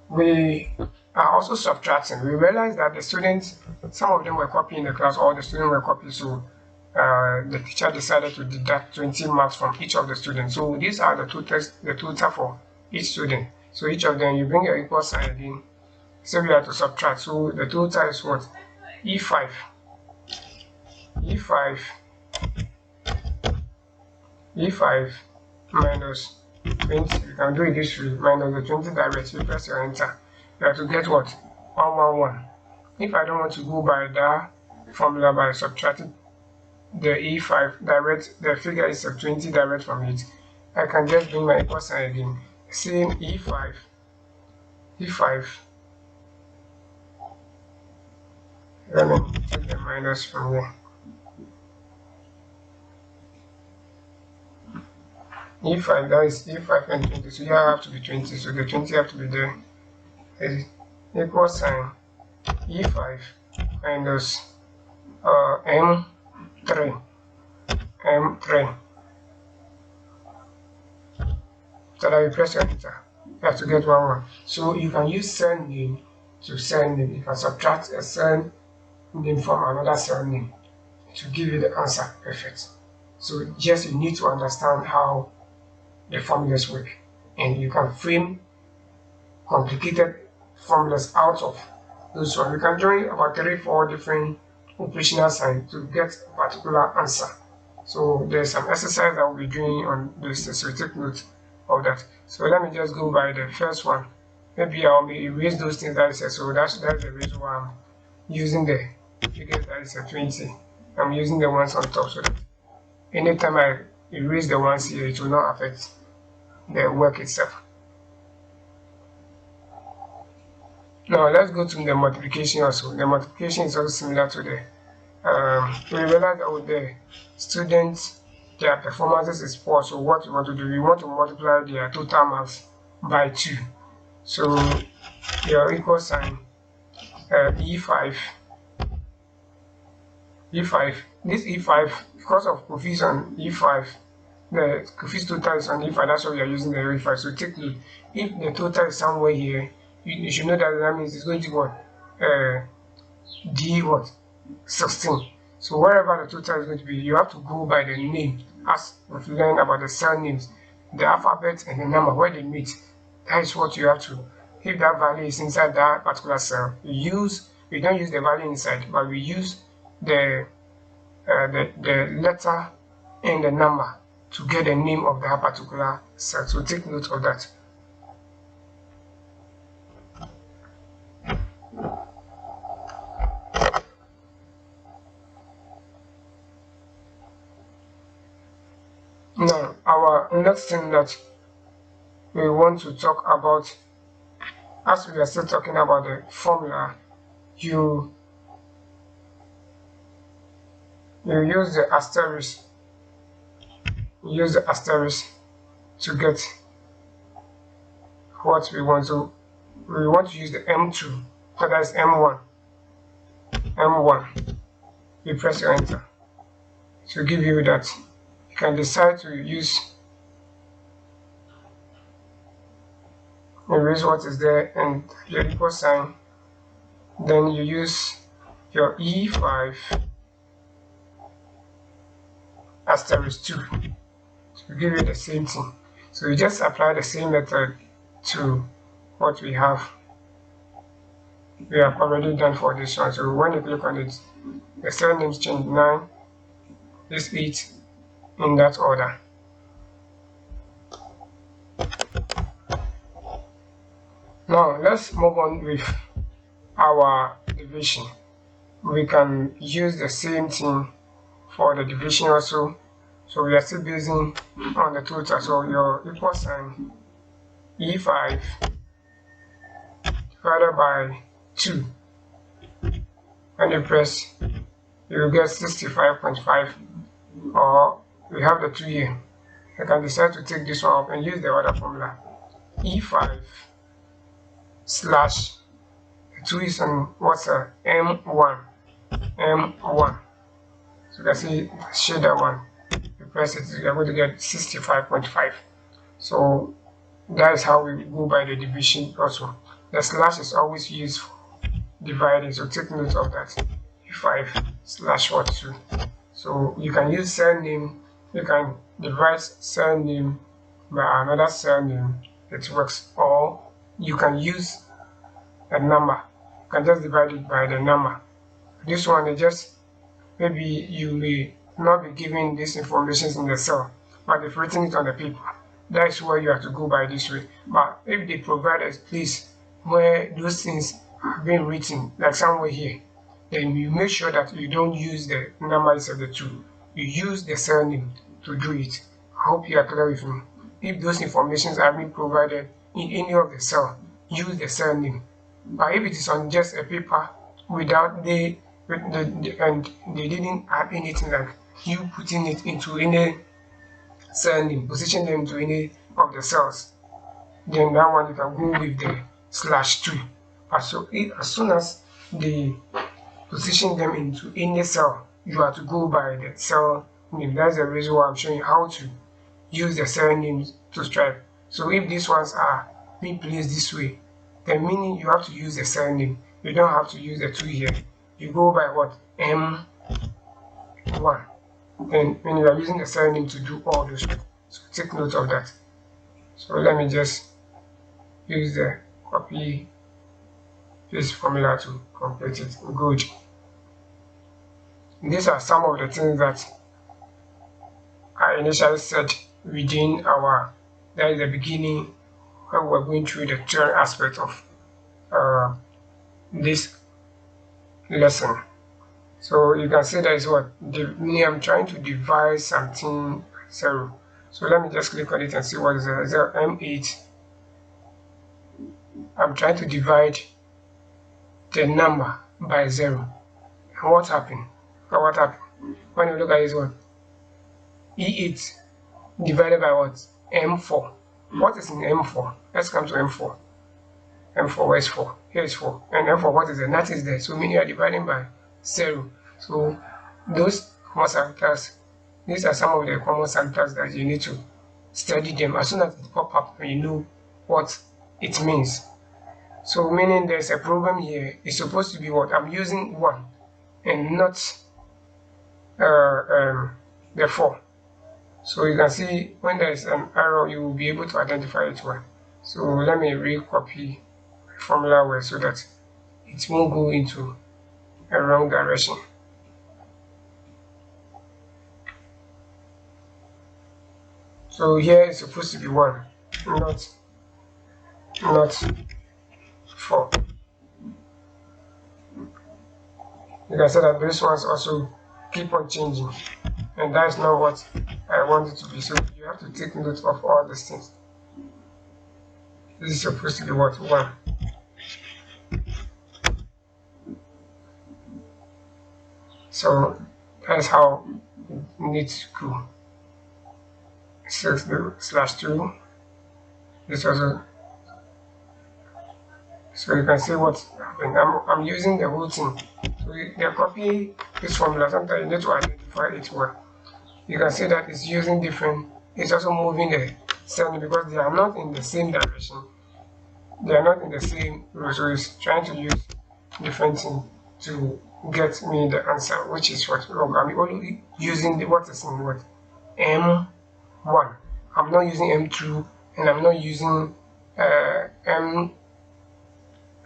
We are also subtracting. We realize that the students, some of them were copying the class, all the students were copying, so the teacher decided to deduct 20 marks from each of the students. So these are the total for each student. So each of them, you bring your equal sign in. So we have to subtract. So the total is what? E5. E5. E5 minus 20. You can do it this way. Minus the 20 direct. You press your enter. You have to get what? 111. If I don't want to go by that formula by subtracting the E5 direct, the figure is a 20 direct from it, I can just bring my equal sign again. Same E5. E5. Let me take the minus from here. E5, that is E5 and 20, so here have to be 20, so the 20 have to be there. Equal sign E5 minus M3. So that you press enter, you have to get 1. So you can use cell name to cell name. You can subtract a cell name from another cell name to give you the answer. Perfect. So just you need to understand how the formulas work, and you can frame complicated formulas out of those ones. You can join about 3-4 different operational signs to get a particular answer. So there's some exercise that we'll be doing on this, so take note of that. So let me just go by the first one. Maybe I'll erase those things that I said. So that's the reason why I'm using the figures that is a 20. I'm using the ones on top so that anytime I erase the ones here, it will not affect the work itself. Now let's go to the multiplication also. The multiplication is also similar to the we realize that with the students, their performances is poor, so what we want to do, we want to multiply their total marks by 2. So your equal sign E5. This E5, because of confusion, E5, the confused total is on E5, that's why we are using the E5. So take note, if the total is somewhere here, you should know that means it's going to be what? D what? 16. So wherever the total is going to be, you have to go by the name, as we've learned about the cell names, the alphabet and the number, where they meet. That is what you have to. If that value is inside that particular cell, we don't use the value inside, but we use the letter and the number to get the name of that particular cell. So take note of that. Now, our next thing that we want to talk about, as we are still talking about the formula, you use the asterisk. Use the asterisk to get what we want to. We want to use the M2, so that is M1. You press your enter to give you that. You can decide to use erase what is there and your equal sign. Then you use your E5 asterisk 2 to give you the same thing. So you just apply the same method to what we have already done for this one. So when you click on it, the cell names change 9, this 8 in that order. Now let's move on with our division. We can use the same thing for the division also. So we are still basing on the total. So your equal sign E5 divided by 2. When you press, you will get 65.5, or we have the 2 here. You can decide to take this one up and use the other formula. E5 slash 2 is on what's a M1. M1. So you can see shade that one. You press it, you're going to get 65.5. So that is how we go by the division also. The slash is always used for dividing, so take note of that. E5 slash what 2. So you can use cell name, you can divide cell name by another cell name, it works, or you can use a number. You can just divide it by the number. This one is just, maybe you may not be given this information in the cell, but they've written it on the paper. That is where you have to go by this way. But if they provide a place where those things have been written, like somewhere here, then you make sure that you don't use the numbers of the 2. You use the cell name to do it. I hope you are clear with me. If those informations are being provided in any of the cell, use the cell name. But if it is on just a paper without and they didn't add anything, like you putting it into any cell name, position them to any of the cells, then that one you can go with the /2. As soon as they position them into any cell, you have to go by the cell name. That's the reason why I'm showing you how to use the cell names to stripe. So if these ones are being placed this way, then meaning you have to use the cell name. You don't have to use the 2 here. You go by what? M1. And when you are using the cell name to do all those, so take note of that. So let me just use the copy paste formula to complete it. Good. These are some of the things that I initially said within our, that is the beginning when we're going through the theory aspect of this lesson. So you can see that is what meaning I'm trying to divide something by 0. So let me just click on it and see what is there. Is there M8? I'm trying to divide the number by 0. And what happened? What happened? When you look at this one, E8 divided by what? M4. What is in M4? Let's come to M4. M4, where is 4? Here is 4. And M4, what is there? That is there. So meaning you are dividing by 0. So those common characters, these are some of the common characters that you need to study them as soon as it pop up and you know what it means. So meaning there's a problem here. It's supposed to be what? I'm using 1 and not the 4. So you can see when there is an error, you will be able to identify it well. So let me recopy the formula well so that it won't go into a wrong direction. So here it's supposed to be 1, not 4. You can see that these ones also keep on changing, and that's not what I want it to be. So you have to take note of all these things. This is supposed to be what? 1. So that's how it needs to go. /2. This also. So you can see what's happening. I'm using the whole thing. So they copy this formula. Sometimes you need to identify it well. You can see that it's using different. It's also moving the cell because they are not in the same direction. They are not in the same row. So it's trying to use different things to get me the answer, which is what wrong. I'm only using the what is in what M1. I'm not using M2 and I'm not using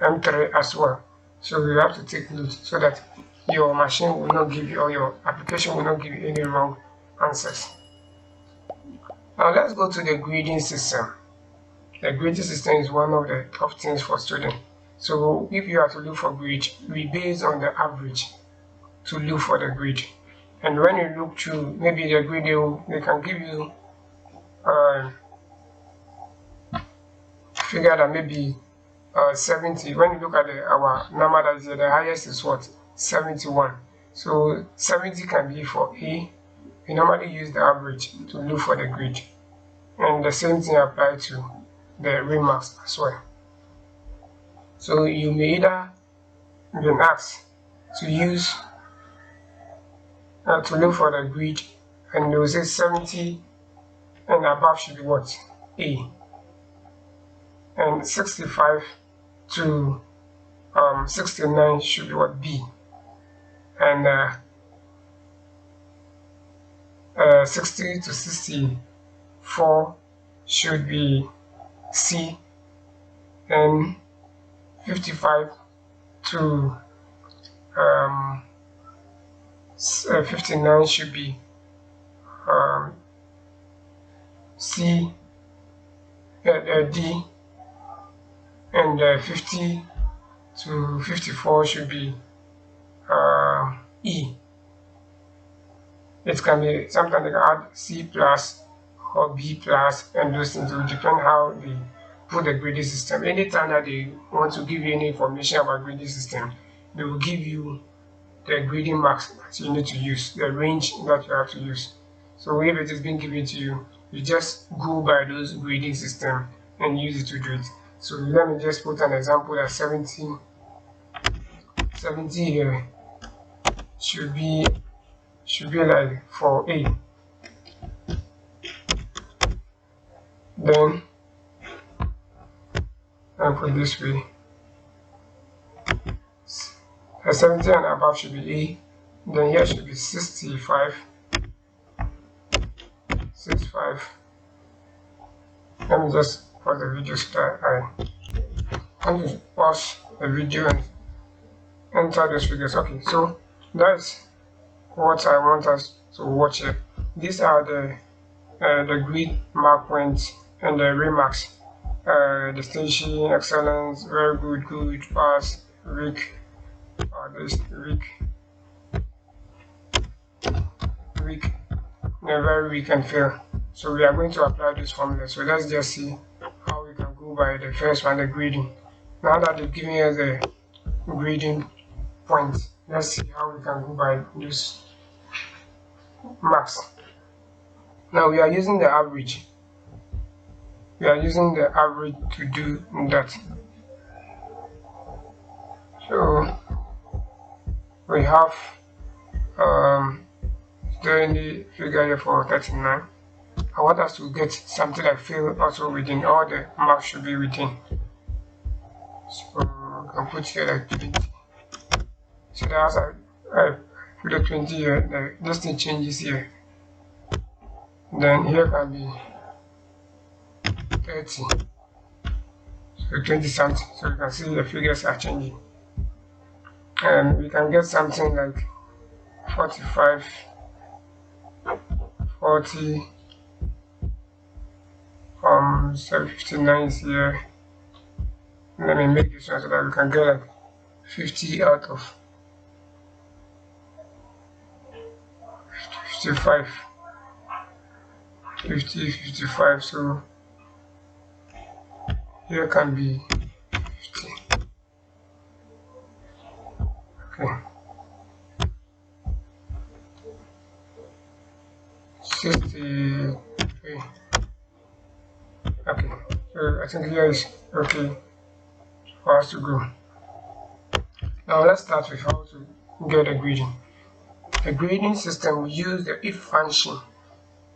M3 as well. So you have to take note so that your machine will not give you, or your application will not give you any wrong answers. Now let's go to the grading system. The grading system is one of the top things for students. So if you have to look for grade, we base on the average to look for the grade. And when you look through, maybe the grid, they can give you figure that maybe 70. When you look at our number that is here, the highest is what? 71. So 70 can be for A. We normally use the average to look for the grid. And the same thing applies to the remarks as well. So you may either be asked to use to look for the grid, and they will say 70 and above should be what? A. And 65 to 69 should be what? B. And 60 to 64 should be C. And 55 to 59 should be C, D, and 50 to 54 should be E. It can be sometimes they can add C plus or B plus, and those things will depend how they put the grading system. Anytime that they want to give you any information about grading system, they will give you the grading marks that you need to use, the range that you have to use. So if it is being given to you, you just go by those grading system and use it to do it. So let me just put an example that 70 here should be like for A. Then I put this way. 70 and above should be A. Then here should be 65. 65. Let me just pause the video so that I want to pause the video and enter those figures. Okay, so that's what I want us to watch here. These are the grid mark points and the remarks. Distinction, excellence, very good, good, pass, weak, weak, very weak, and fail. So we are going to apply this formula. So let's just see how we can go by the first one, the grading. Now that they've given us the grading points, let's see how we can go by these marks. Now we are using the average. We are using the average to do that. So we have the figure here for 39. I want us to get something like fill also within, all the marks should be within. So I can put here like 20. So that's I put the 20 here, this thing changes here. Then here can be 30. So 20 something. So you can see the figures are changing. And we can get something like 45, 40, 59 is here. Let me make this one so that we can get like 50 out of 55, 50, 55. So here can be 50. Okay. 63. Okay, so I think here is okay for us to go. Now let's start with how to get a grading. The grading system, we use the if function.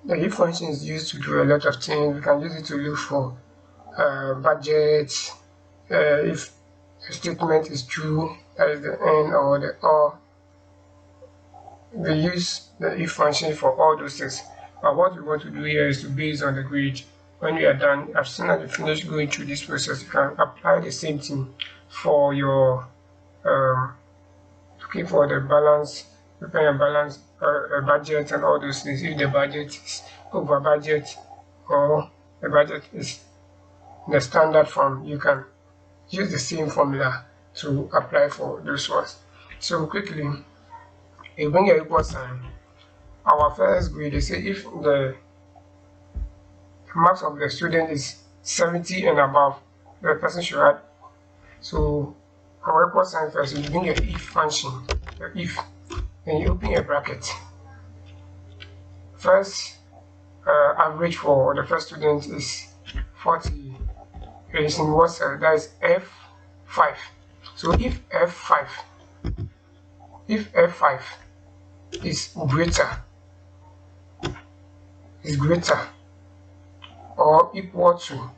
The if function is used to do a lot of things. We can use it to look for budgets, if the statement is true, that is the end or the or. We use the if function for all those things. But what we want to do here is to base on the grid. When we are done, as soon as you finish going through this process, you can apply the same thing for your looking for the balance, prepare a balance, a budget, and all those things. If the budget is over budget or the budget is the standard form, you can use the same formula to apply for those ones. So quickly, you bring your equal sign, our first grade, they say if the marks of the student is 70 and above, the person should add. So our equal sign first, you bring your if function, your if, then you open a bracket. First average for the first student is 40. It is in what cell? That is F5. So if F5 is greater or equal to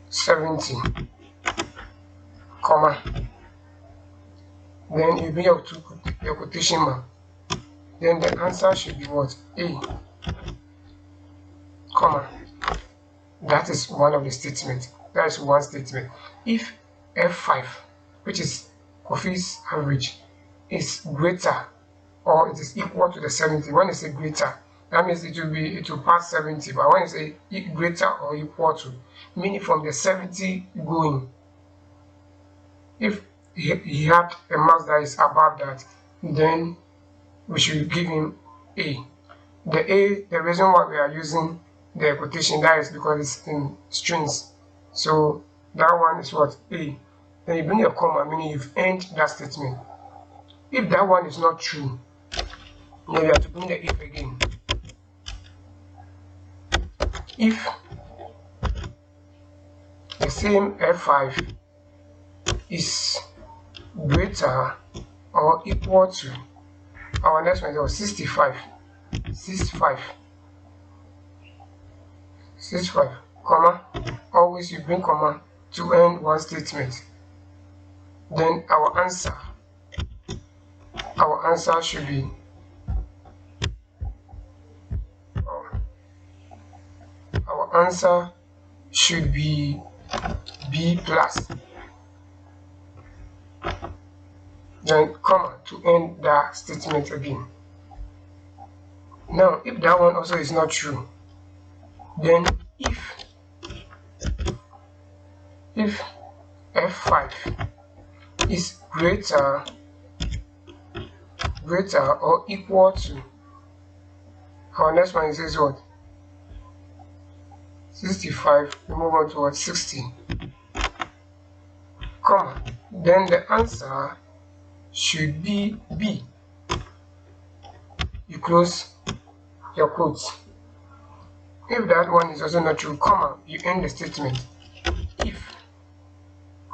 70, comma, then you bring your quotation mark, then the answer should be what? A, comma. That is one of the statements. That is one statement. If F5, which is Kofi's average, is greater or it is equal to the 70, when you say greater, that means it will pass 70. But when you say greater or equal to, meaning from the 70 going, if he had a mark that is above that, then we should give him A. The reason why we are using the quotation, that is because it's in strings. So that one is what? A. Then you bring a comma, meaning you've ended that statement. If that one is not true, then you have to bring the if again. If the same F5 is greater or equal to, our next one was 65, comma, always you bring comma to end one statement. Then our answer should be B plus, then comma to end that statement again. Now if that one also is not true, then if F5 is greater or equal to, our next one says what? 65, we move on to what? 60, comma, then the answer should be B. You close your quotes. If that one is also not true, comma, you end the statement. If.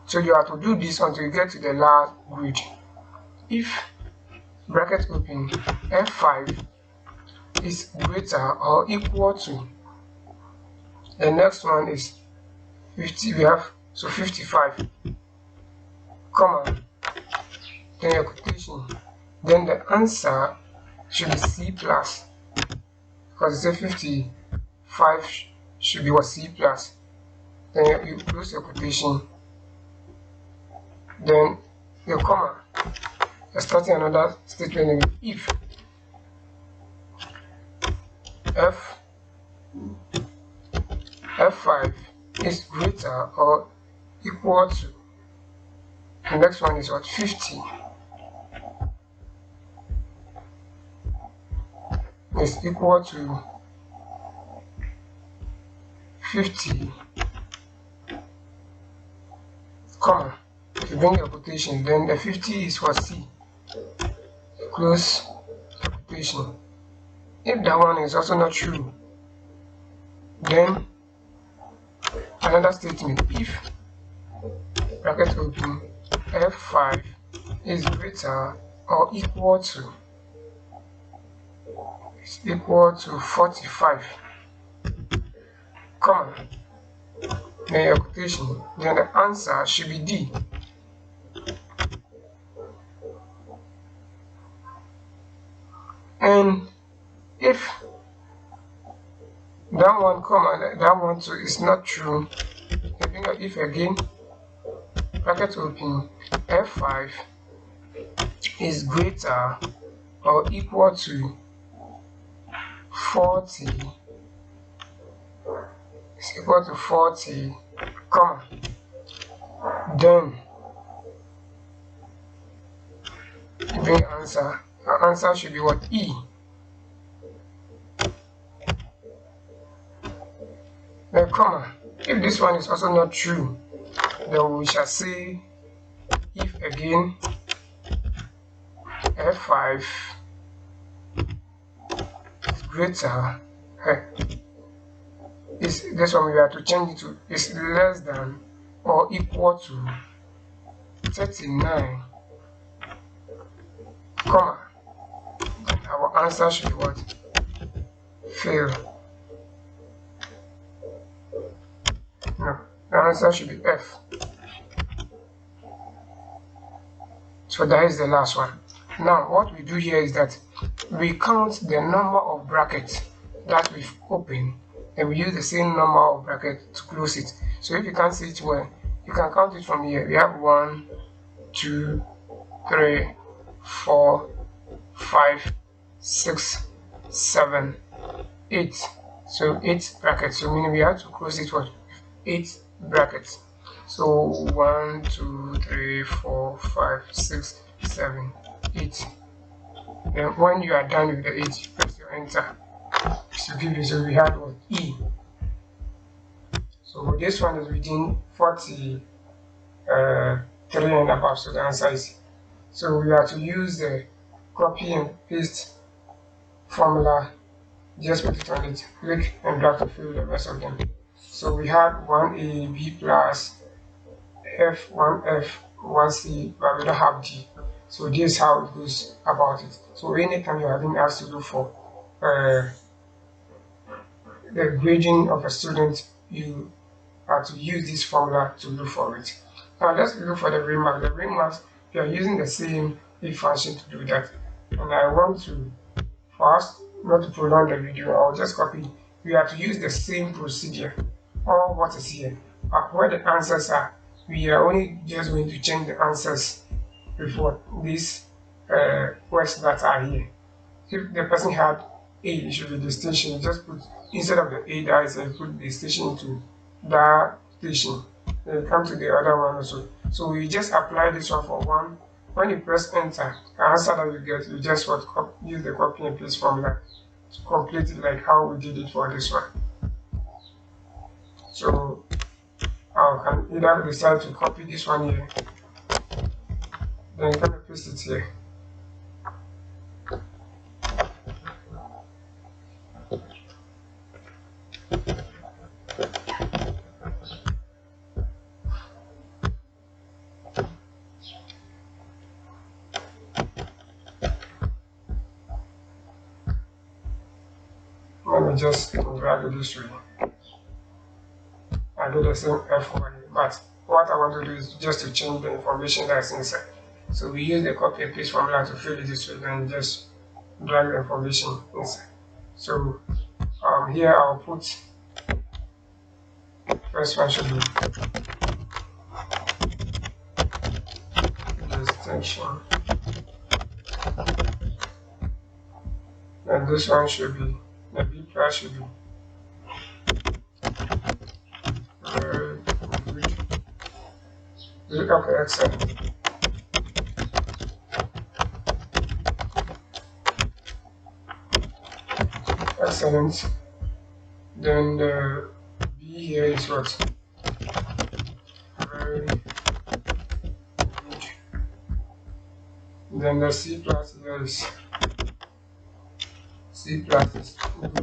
So you have to do this until you get to the last grid. If, bracket open, F5 is greater or equal to, the next one is 50, we have, so 55, comma, then your quotation, then the answer should be C plus, because it says 55 should be what? C plus, then you close your quotation, then your comma, you're starting another statement again. If F5 is greater or equal to, the next one is what? 50 is equal to 50, comma, you bring your quotation, then the 50 is for C, close your quotation. If that one is also not true, then another statement. If, bracket open, F5 is greater or equal to 45, comma, then your quotation, then the answer should be D. And if that one comma, that one too is not true, you bring your if again, bracket open, F5 is greater or equal to 40, comma, then bring answer. Our answer should be what? E. Then comma. If this one is also not true, then we shall say if again F5 is greater, is this one we have to change it to is less than or equal to 39, comma, then our answer should be what? Fail. No, the answer should be F. So that is the last one. Now what we do here is that we count the number of brackets that we've opened and we use the same number of brackets to close it. So if you can't see it well, you can count it from here. We have 1, 2, 3, 4, 5, 6, 7, 8. So 8 brackets. So meaning we have to close it with 8 brackets. So 1, 2, 3, 4, 5, 6, 7, 8. Then when you are done with the 8, you press your enter. So give you, so we had what? E. So this one is within 43 and above, so the answer is. So we have to use the copy and paste formula, just put it on it, click and drag to fill the rest of them. So we had 1A, B plus, F, 1F, 1C, but we don't have D. So this is how it goes about it. So anytime you're having asked to look for the grading of a student, you have to use this formula to look for it. Now let's look for the remark. The remarks, we are using the same if function to do that. And I want to, for us not to prolong the video, I'll just copy. We have to use the same procedure. All what is here, where the answers are, we are only just going to change the answers with what these words that are here. If the person had A, it should be the station. You just put, instead of the A that is, you put the station to that station. Then you come to the other one also. So we just apply this one for one. When you press enter, the answer that you get, you just what use the copy and paste formula to complete it like how we did it for this one. So I can either decide to copy this one here, then I'm going to paste it here. Let me just drag it this way. I do the same F over here, but what I want to do is just to change the information that's inside. So we use the copy and paste formula to fill it this way, and just drag the information inside. So here I'll put first one should be distinction, and this one should be the B plus should be okay, excellent. Excellent. Then the B here is what? Very good. Then the C plus here is C plus is good.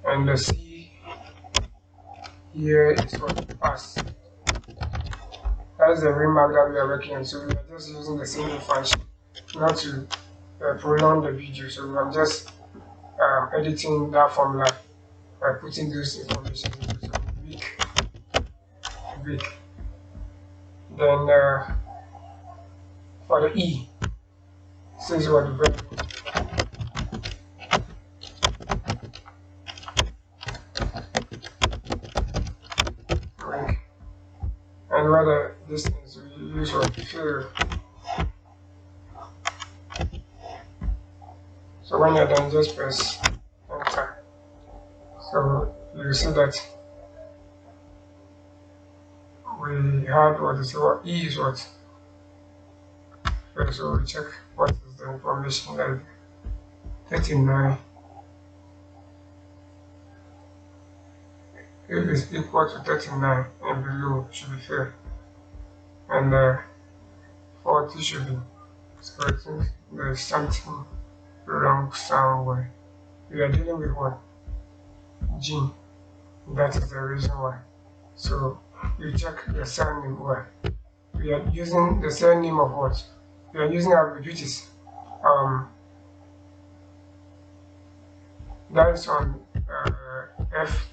And the C here is what? Pass. That's the remark that we are working on. So we are just using the same function, not to prolong the video. So I'm just editing that formula by putting those information into so weak. Then for the E, since what the verb, and whether this is we use what fill. So when you're done, just press enter. So you see that we had what is what E is what Okay, so we check what is the information like 39. If it's equal to 39 and below should be fair, and 40 should be. So I think there's something wrong somewhere. We are dealing with what? Gene. That is the reason why. So you check the surname where we are using the surname of what? We are using average, which is that is on F.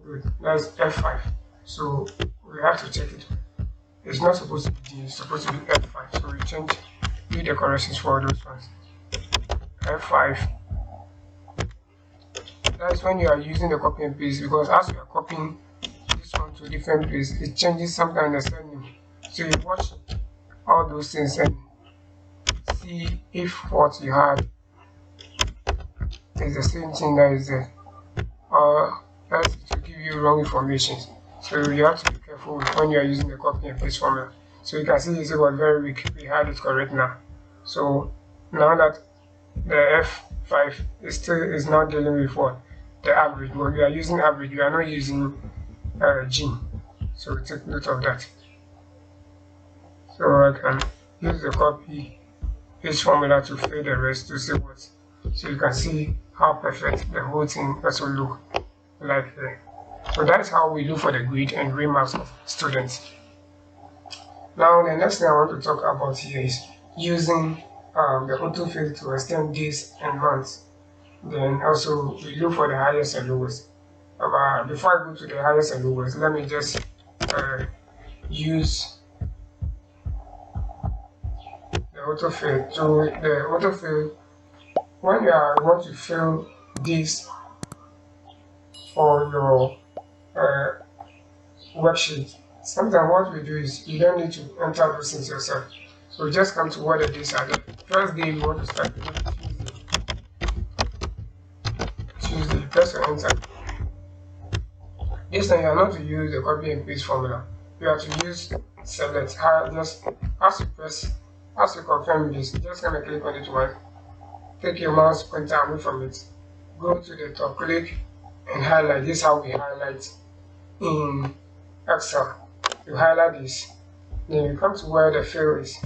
Good. That's F5. So we have to check it. It's not supposed to be D. It's supposed to be F5. So we change. Do the corrections for those ones. F5. That's when you are using the copy and paste, because as you are copying this one to a different place, it changes something in the surname. So you watch all those things and see if what you had is the same thing that is there, or else it will give you wrong information. So you have to be careful when you are using the copy and paste formula. So you can see it was very weak. We had it correct now. So now that the F5 is not dealing with what? The average. When we are using average, we are not using gene. So take note of that. So I can use the copy paste formula to fill the rest to see what. So you can see how perfect the whole thing also look like there. So that's how we look for the grade and remarks of students. Now the next thing I want to talk about here is using the autofill to extend days and months. Then also we look for the highest and lowest. Before I go to the highest and lowest, let me just use the autofill. So the autofill, when you want to fill this for your worksheet, sometimes what we do is you don't need to enter those things yourself. So just come to what the days are. The first day you want to start with Tuesday, press your enter. This time you are not to use the copy and paste formula. You have to use select. Just as you confirm this, just gonna click on it once. Take your mouse pointer away from it. Go to the top, click and highlight. This is how we highlight in Excel. You highlight this, then you come to where the fill is.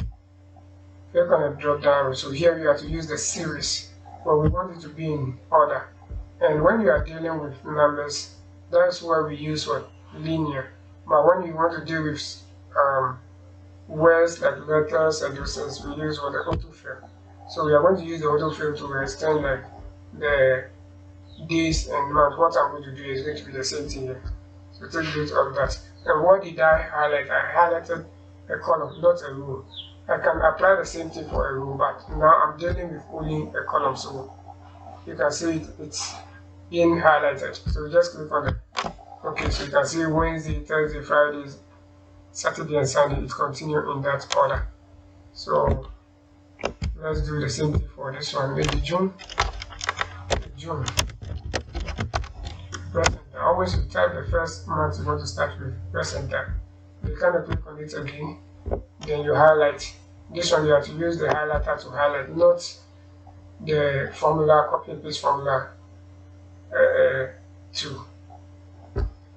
Click on the drop down. So here you have to use the series, but we want it to be in order. And when you are dealing with numbers, that's where we use what? Linear. But when you want to deal with words like letters and those things, we use what? The autofill. So we are going to use the autofill to extend like the days and months. What I'm going to do is going to be the same thing here. So take note of that. And what did I highlight? I highlighted a column, not a row. I can apply the same thing for a row, but now I'm dealing with only a column. So you can see it's being highlighted. So just click on it. Okay, so you can see Wednesday, Thursday, Friday, Saturday, and Sunday. It continues in that order. So let's do the same thing for this one. Maybe June. Press enter. Always you type the first month you want to start with. Press enter. You kind of click on it again. Then you highlight. This one you have to use the highlighter to highlight, not the formula, copy and paste formula 2.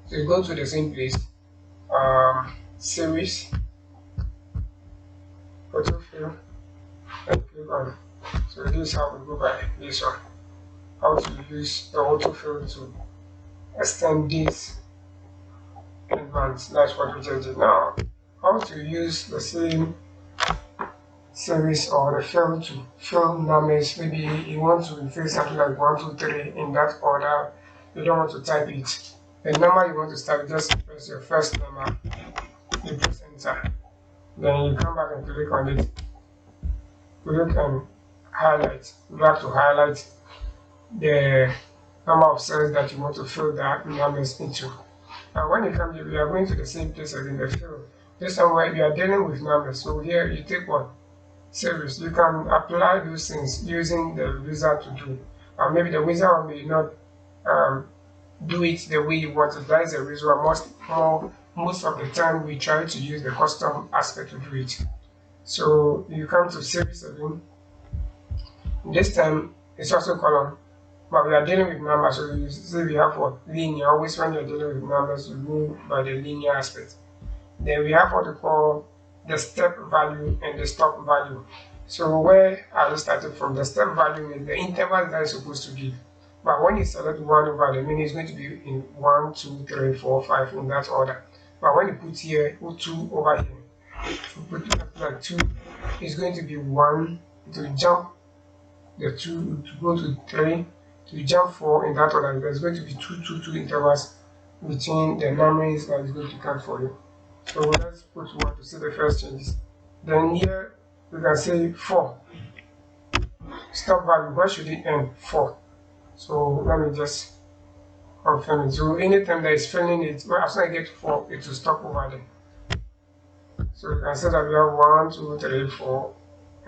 So you go to the same place, series, autofill, and click on. So this is how we go by this one. How to use the autofill to extend this and months. That's what we just did. Now, how to use the same series or the fill to fill numbers. Maybe you want to fill something like 1, 2, 3 in that order. You don't want to type it. The number you want to start, just press your first number, you press enter. Then you come back and click on it. Click and highlight. You have to highlight the number of cells that you want to fill that numbers into. Now when you come here, we are going to the same place as in the fill. This time where you are dealing with numbers. So here you take what? Series. You can apply those things using the wizard to do. Maybe the wizard may not do it the way you want it. That is the reason why most of the time we try to use the custom aspect to do it. So you come to series again. This time it's also column, but we are dealing with numbers. So you see we have what linear. Always when you're dealing with numbers, you go by the linear aspect. Then we have what we call the step value and the stop value. So where I will start from, the step value is the interval that is supposed to give. But when you select 1 over the meaning, it's going to be in 1, 2, 3, 4, 5 in that order. But when you put here, put 2 over here, you put like 2, it's going to be 1, to jump the 2, to go to 3, to jump 4 in that order. There's going to be 2, 2, 2 intervals between the numbers that is going to count for you. So let's put 1 to see the first changes. Then here we can say 4. Stop value, where should it end? 4. So let me just confirm it. So anytime that is filling it, well, after I get 4, it will stop over there. So you can say that we have 1, 2, 3, 4,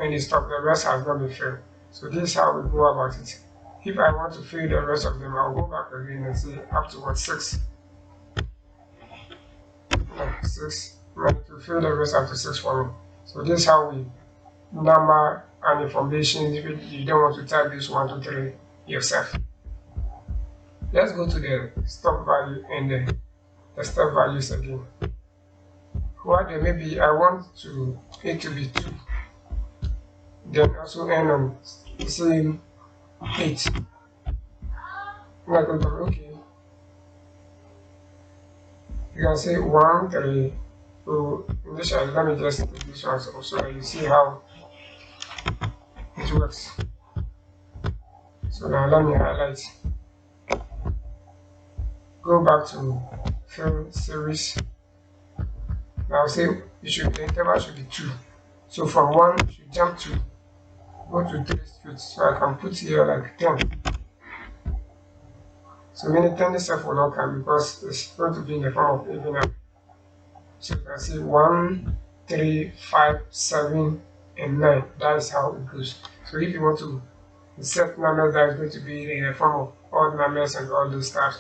and it stopped. The rest has not been filled. So this is how we go about it. If I want to fill the rest of them, I'll go back again and say up to what 6. 6. To fill the rest up to 6 for me. So this is how we number and information if you don't want to type this 1, 2, 3 yourself. Let's go to the stop value and the step values again. What maybe I want it to be 2. Then also end on the same 8. Okay. You can say 1, 3. So initially, let me just take this one so that you see how it works. So now let me highlight. Go back to fill series. Now say the interval should be 2. So from 1 you should jump to go to 3 straight. So I can put here like 10. So meaning 10 itself will not come because it's going to be in the form of even number. So you can see 1, 3, 5, 7, and 9. That is how it goes. So if you want to set numbers that is going to be in the form of odd numbers and all those stuff,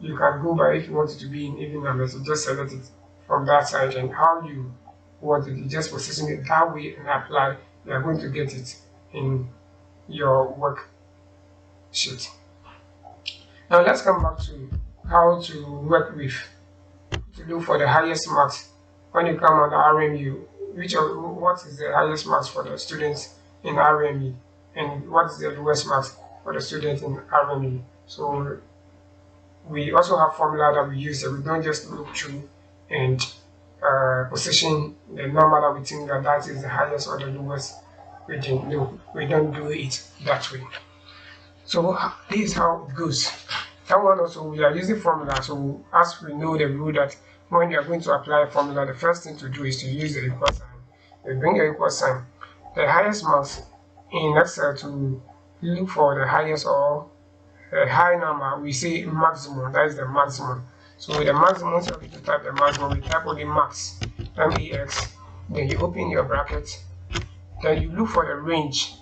you can go by. If you want it to be in even numbers, you just select it from that side, and how you want it, you just position it that way and apply. You are going to get it in your worksheet. Now let's come back to how to work with, to look for the highest marks when you come on the RMU. What is the highest marks for the students in RME, and what is the lowest marks for the students in RME? So we also have formula that we use, that we don't just look through and position the number that we think that is the highest or the lowest region. No, we don't do it that way. So this is how it goes. That one also, we are using formula. So as we know the rule that when you are going to apply a formula, the first thing to do is to use the equal sign. You bring the equal sign. The highest marks in Excel, to look for the highest or a high number, we say maximum. That is the maximum. So with the maximum, so to type the maximum, we type only max, max. Then you open your bracket. Then you look for the range.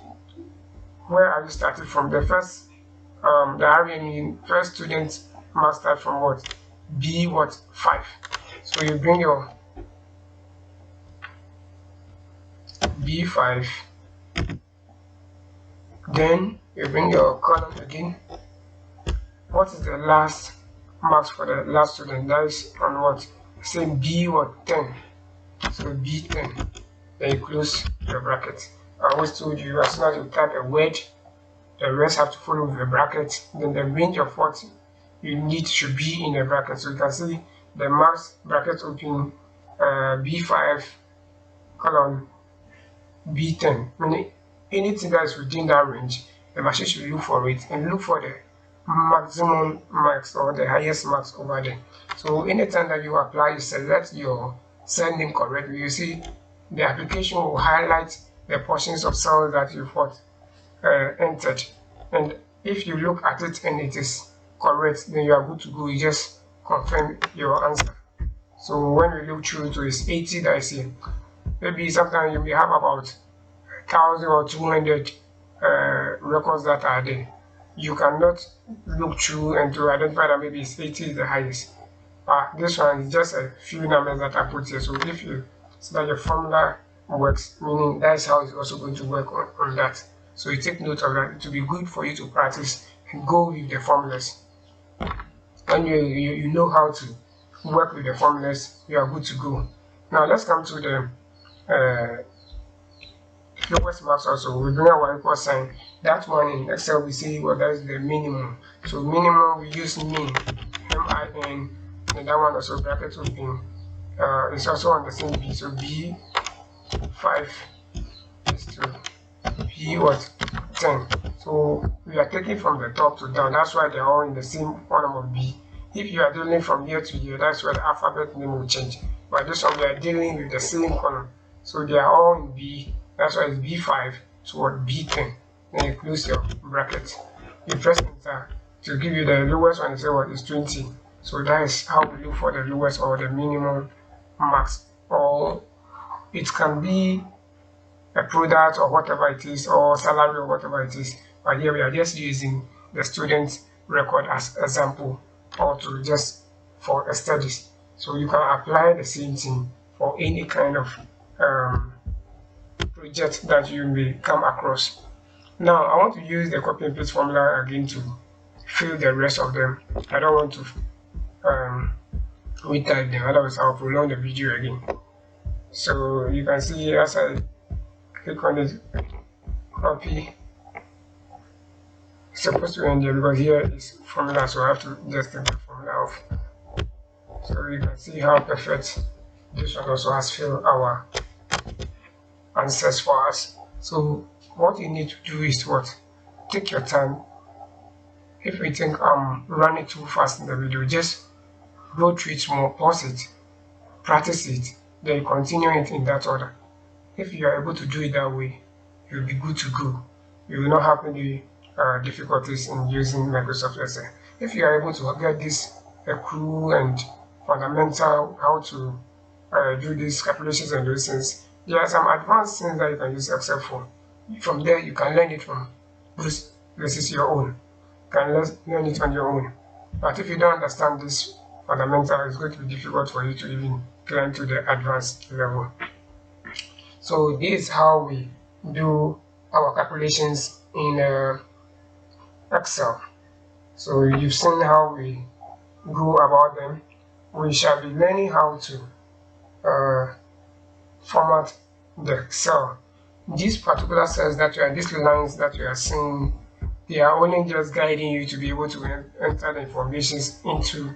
Where are you started from? The first, the RME first student must start from what? B5. So you bring your B5. Then you bring your column again. What is the last marks for the last student? That is on what? Say B10. So B10. Then you close the bracket. I always told you, as soon as you type a word, the rest have to follow with a bracket. Then the range of what you need should be in the bracket. So you can see the marks bracket open, B5 column B10. Meaning anything that is within that range, the machine should look for it and look for the maximum marks or the highest marks over there. So anytime that you apply, you select your cell name correctly, you see the application will highlight the portions of cells that you've entered. And if you look at it and it is correct, then you are good to go. You just confirm your answer. So when we look through to it's 80 that I see. Maybe sometimes you may have about 1,000 or 200 records that are there. You cannot look through and to identify that maybe it's 80 is the highest. This one is just a few numbers that I put here. So if you see that your formula works, meaning that's how it's also going to work on that. So you take note of that. It will be good for you to practice and go with the formulas. When you know how to work with the formulas, you are good to go. Now let's come to the lowest max also. We bring our equal sign. That one in Excel we see what that is the minimum. So minimum we use min, M-I-N, and that one also bracket will be it's also on the same B. So B5 is to B what 10. So we are taking from the top to down. That's why they're all in the same column of B. If you are dealing from here to here, that's where the alphabet name will change. But this one we are dealing with the same column. So they are all in B. That's why it's B5 to what B10. Then you close your bracket. You press enter to give you the lowest one. You say what is 20. So that is how we look for the lowest or the minimum max. Or it can be a product or whatever it is, or salary or whatever it is. But here we are just using the student record as example, or to just for studies. So you can apply the same thing for any kind of project that you may come across. Now I want to use the copy and paste formula again to fill the rest of them. I don't want to retype them, otherwise I'll prolong the video again. So you can see as I click on it, copy. It's supposed to end here because here is formula, so I have to just take the formula off. So you can see how perfect this one also has filled our answers for us. So what you need to do is what? Take your time. If you think I'm running too fast in the video, just go through it more, pause it, practice it, then continue it in that order. If you are able to do it that way, you'll be good to go. You will not have any difficulties in using Microsoft Excel. If you are able to get this accrue and fundamental, how to do these calculations and those things, there are some advanced things that you can use Excel for. From there, you can learn it from this is your own. You can learn it on your own. But if you don't understand this fundamental, it's going to be difficult for you to even climb to the advanced level. So this is how we do our calculations in Excel. So you've seen how we go about them. We shall be learning how to format the cell. These particular cells that you are, these lines that you are seeing, they are only just guiding you to be able to enter the information into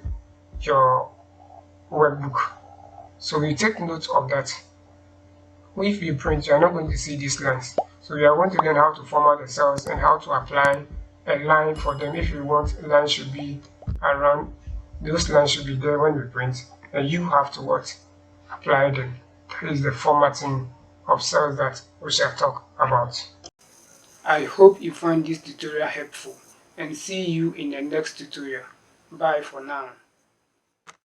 your workbook. So you take note of that. If you print, you are not going to see these lines. So we are going to learn how to format the cells and how to apply a line for them. If you want, a line should be around, those lines should be there when we print, and you have to what? Apply them. That is the formatting of cells that we shall talk about. I hope you find this tutorial helpful and see you in the next tutorial. Bye for now.